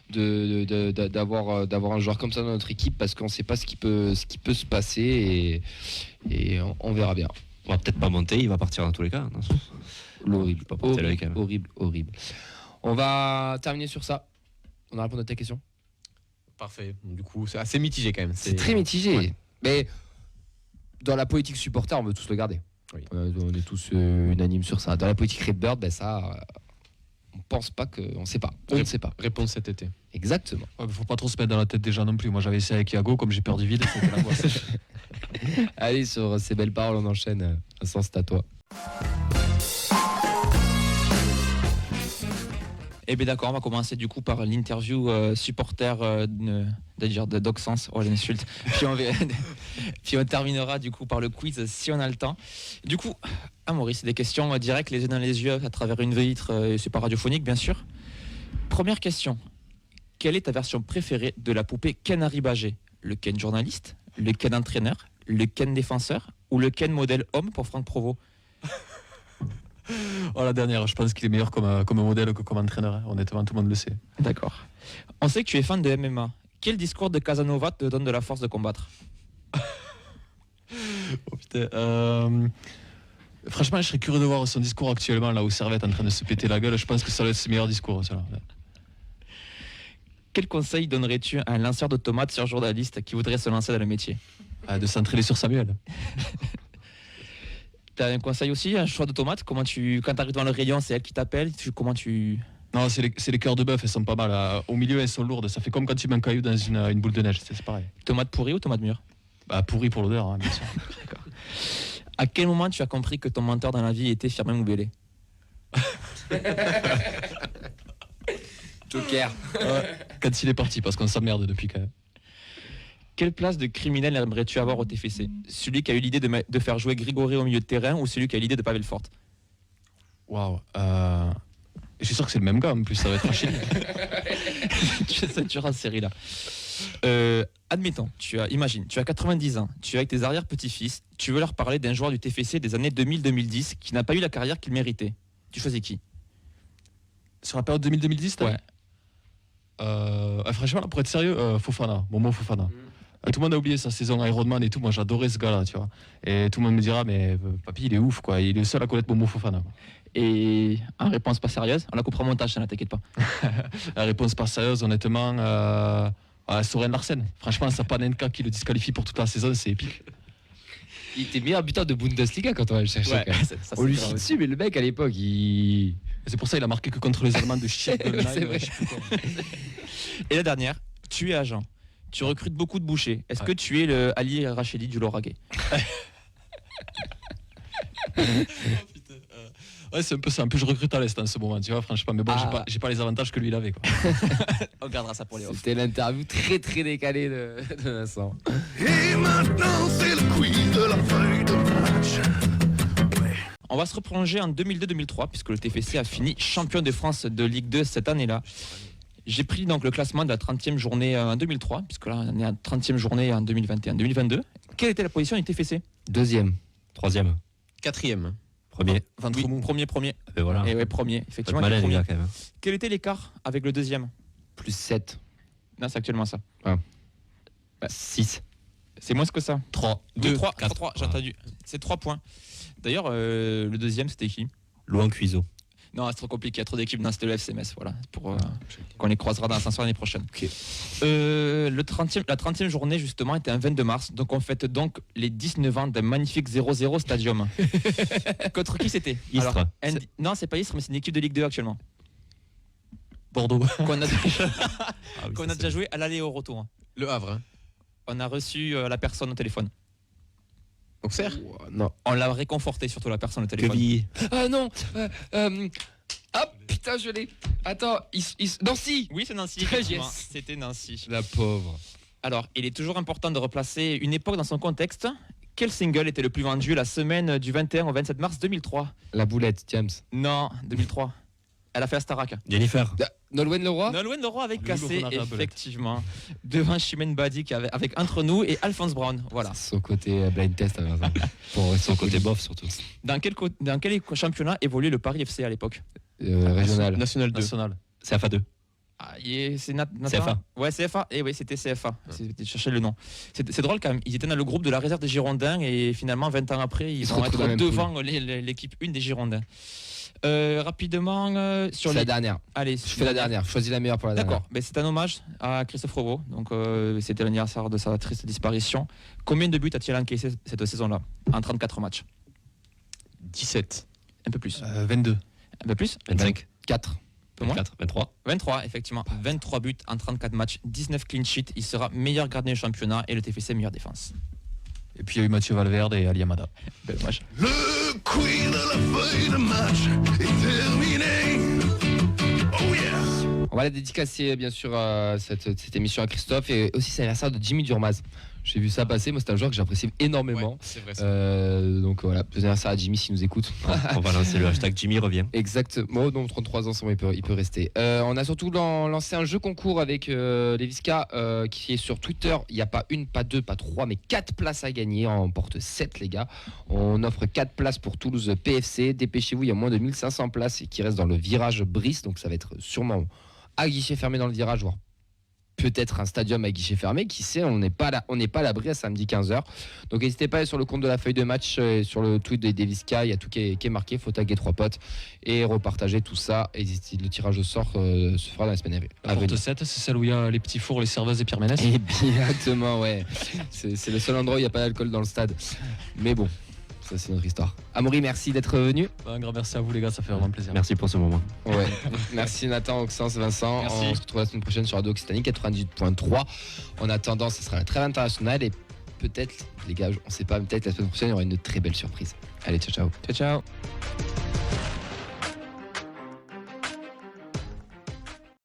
d'avoir un joueur comme ça dans notre équipe, parce qu'on ne sait pas ce qui peut se passer, et on verra bien. On va peut-être pas monter, il va partir dans tous les cas. Horrible. On va terminer sur ça. On a répondu à ta question. Parfait, du coup c'est assez mitigé quand même. C'est très mitigé, mais dans la politique supporter, on veut tous le garder. Oui. On est tous unanimes sur ça. Dans la politique Redbird, ça, on pense pas on sait pas. On ne sait pas. Réponse cet été. Exactement. Faut pas trop se mettre dans la tête des gens non plus. Moi, j'avais essayé avec Iago, comme j'ai perdu vide, c'était l'angoisse. Allez, sur ces belles paroles, on enchaîne. Vincent, c'est à toi. Eh bien d'accord, on va commencer du coup par l'interview supporter de Doxens, je l'insulte. Puis on terminera du coup par le quiz si on a le temps. Du coup, Maurice, des questions directes, les yeux dans les yeux, à travers une vitre, c'est pas radiophonique bien sûr. Première question, quelle est ta version préférée de la poupée Ken Arribagé? Le Ken journaliste, le Ken entraîneur, le Ken défenseur ou le Ken modèle homme pour Franck Provost? Oh, la dernière, je pense qu'il est meilleur comme modèle que comme entraîneur, hein. Honnêtement, tout le monde le sait. D'accord. On sait que tu es fan de MMA. Quel discours de Casanova te donne de la force de combattre? Oh putain. Franchement, je serais curieux de voir son discours actuellement, là où Servette est en train de se péter la gueule. Je pense que ça va être ses meilleurs discours. Ça, ouais. Quel conseil donnerais-tu à un lanceur de tomates sur journaliste qui voudrait se lancer dans le métier? De s'entraîner sur Samuel. T'as un conseil aussi, un choix de tomates? Quand tu arrives dans le rayon, c'est elle qui t'appelle? Non, c'est les cœurs de bœuf, elles sont pas mal. Au milieu, elles sont lourdes. Ça fait comme quand tu mets un caillou dans une boule de neige, c'est pareil. Tomates pourries ou tomates mûres? Pourries pour l'odeur, hein, bien sûr. D'accord. À quel moment tu as compris que ton mentor dans la vie était Firmin Moubélé? Joker. Quand il est parti, parce qu'on s'emmerde depuis quand même. Quelle place de criminel aimerais-tu avoir au TFC? Celui qui a eu l'idée de faire jouer Grigoré au milieu de terrain ou celui qui a eu l'idée de Pavel Forte? Waouh. Je suis sûr que c'est le même gars en plus, ça va être un chien. Tu auras série là. Admettons, imagine, tu as 90 ans, tu es avec tes arrière-petits-fils, tu veux leur parler d'un joueur du TFC des années 2000-2010 qui n'a pas eu la carrière qu'il méritait. Tu choisis qui? Sur la période 2000-2010, ouais. Franchement, pour être sérieux, Fofana, Momo Fofana. Tout le monde a oublié sa saison Ironman et tout. Moi, j'adorais ce gars-là, tu vois. Et tout le monde me dira, mais papy, il est ouf, quoi. Il est le seul à connaître Momo Fofana, quoi. Et en réponse pas sérieuse, on la coupera au montage, ça ne t'inquiète pas. La réponse pas sérieuse, honnêtement, Soren Larsen. Franchement, ça Panenka qui le disqualifie pour toute la saison, c'est épique. Il était meilleur buteur de Bundesliga quand on va le chercher. Ouais, on lui chie dessus, mais le mec à l'époque, c'est pour ça qu'il a marqué que contre les Allemands de Schick. C'est vrai. Et la dernière, tu es agent. Tu recrutes beaucoup de bouchers. Est-ce que tu es le Ali Racheli du Lauragais? Ouais, c'est un peu ça. Un peu, je recrute à l'Est en ce moment, tu vois, franchement. Mais bon, j'ai pas les avantages que lui il avait, quoi. On gardera ça pour les autres. C'était l'interview très très décalée de Vincent. Et maintenant, c'est le On va se replonger en 2002-2003 puisque le TFC a fini champion de France de Ligue 2 cette année-là. J'ai pris donc le classement de la 30e journée en 2003 puisque là on est à la 30e journée en 2021-2022. Quelle était la position du TFC? Deuxième. Troisième. Quatrième. Premier. Oui, premier. Et voilà. Et ouais, premier. Effectivement. Malin, les premier. gars, quand même. Quel était l'écart avec le deuxième? Plus 7. Non, c'est actuellement ça. 6. C'est moins que ça. 3. 2, 3. 3, j'ai entendu. C'est 3 points. D'ailleurs, le deuxième, c'était qui? Louan Cuiseau. Non, c'est trop compliqué. Il y a trop d'équipes. Non, c'était le FCMS. Voilà. Pour qu'on les croisera dans l'ascenseur l'année prochaine. Okay. La 30e journée, justement, était un 22 mars. Donc, on fête donc les 19 ans d'un magnifique 0-0 stadium. Contre qui c'était? Istres. Non, c'est pas Istres, mais c'est une équipe de Ligue 2 actuellement. Bordeaux. Qu'on a, Ah oui, qu'on a déjà joué à l'aller et au retour. Le Havre. Hein. On a reçu la personne au téléphone. Auxerre. Non. On l'a réconforté, surtout la personne au téléphone. Quevilly. Ah non. Ah putain, je l'ai. Attends, Nancy. Oui, c'est Nancy. Yes. effectivement. C'était Nancy. La pauvre. Alors, il est toujours important de replacer une époque dans son contexte. Quel single était le plus vendu la semaine du 21 au 27 mars 2003? La boulette, James. Non, 2003. Elle a fait la Starac. Jennifer. Nolwenn Leroy. Nolwenn Leroy avec Cassé, Louis Bourdin, effectivement. Devant Chimène Badi avec Entre nous et Alphonse Brown. Voilà. Son côté blind test, pour Son côté bof, surtout. Dans quel championnat évoluait le Paris FC à l'époque? Régional. National 2. National. CFA 2. Ah, c'est Nathan. CFA. Ouais, CFA. Et oui, c'était CFA. C'était chercher le nom. C'est drôle quand même. Ils étaient dans le groupe de la réserve des Girondins et finalement, 20 ans après, ils se vont retrouvent dans être la même devant l'équipe 1 des Girondins. Rapidement, sur C'est la dernière. Allez, Je fais la dernière. Je choisis la meilleure pour la dernière. D'accord. C'est un hommage à Christophe Revaud. Donc, c'était l'anniversaire de sa triste disparition. Combien de buts a-t-il encaissé cette saison-là en 34 matchs? 17. Un peu plus. 22. Un peu plus? 25. 4. 24. 23. 23, effectivement. 23 buts en 34 matchs, 19 clean sheets. Il sera meilleur gardien du championnat et le TFC meilleure défense. Et puis il y a eu Mathieu Valverde et Ali Amada. Ben, dommage. Le queen de la feuille de match est terminé. Oh yeah. On va la dédicacer bien sûr cette émission à Christophe et aussi c'est l'anniversaire de Jimmy Durmaz. J'ai vu ça passer, moi c'est un joueur que j'apprécie énormément. Ouais, c'est vrai. Donc voilà, bon anniversaire à Jimmy s'il nous écoute. On va lancer le hashtag Jimmy revient. Exactement, donc 33 ans, il peut rester. On a surtout lancé un jeu concours avec Leviska qui est sur Twitter. Il n'y a pas une, pas deux, pas trois, mais 4 places à gagner. On porte 7 les gars. On offre 4 places pour Toulouse PFC. Dépêchez-vous, il y a moins de 1500 places qui restent dans le virage Brice, donc ça va être sûrement à guichet fermé dans le virage, voire peut-être un stadium à guichet fermé, qui sait, on n'est pas à l'abri à samedi 15h. Donc n'hésitez pas à aller sur le compte de la feuille de match, sur le tweet de Deviska, il y a tout qui est marqué, faut taguer 3 potes et repartager tout ça. Et le tirage au sort se fera dans la semaine à venir. La porte 7, c'est celle où il y a les petits fours, les serveuses et Pierre Ménès. Exactement, ouais. C'est le seul endroit où il n'y a pas d'alcool dans le stade. Mais bon, ça c'est notre histoire. Amaury, merci d'être venu. Un grand merci à vous les gars, ça fait vraiment plaisir. Merci pour ce moment. Ouais. Merci Nathan, Auxence, Vincent. Merci. On se retrouve la semaine prochaine sur Radio Occitanie 98.3. En attendant, ce sera la trêve internationale et peut-être, les gars, on sait pas, peut-être la semaine prochaine il y aura une très belle surprise. Allez, ciao ciao. Ciao, ciao.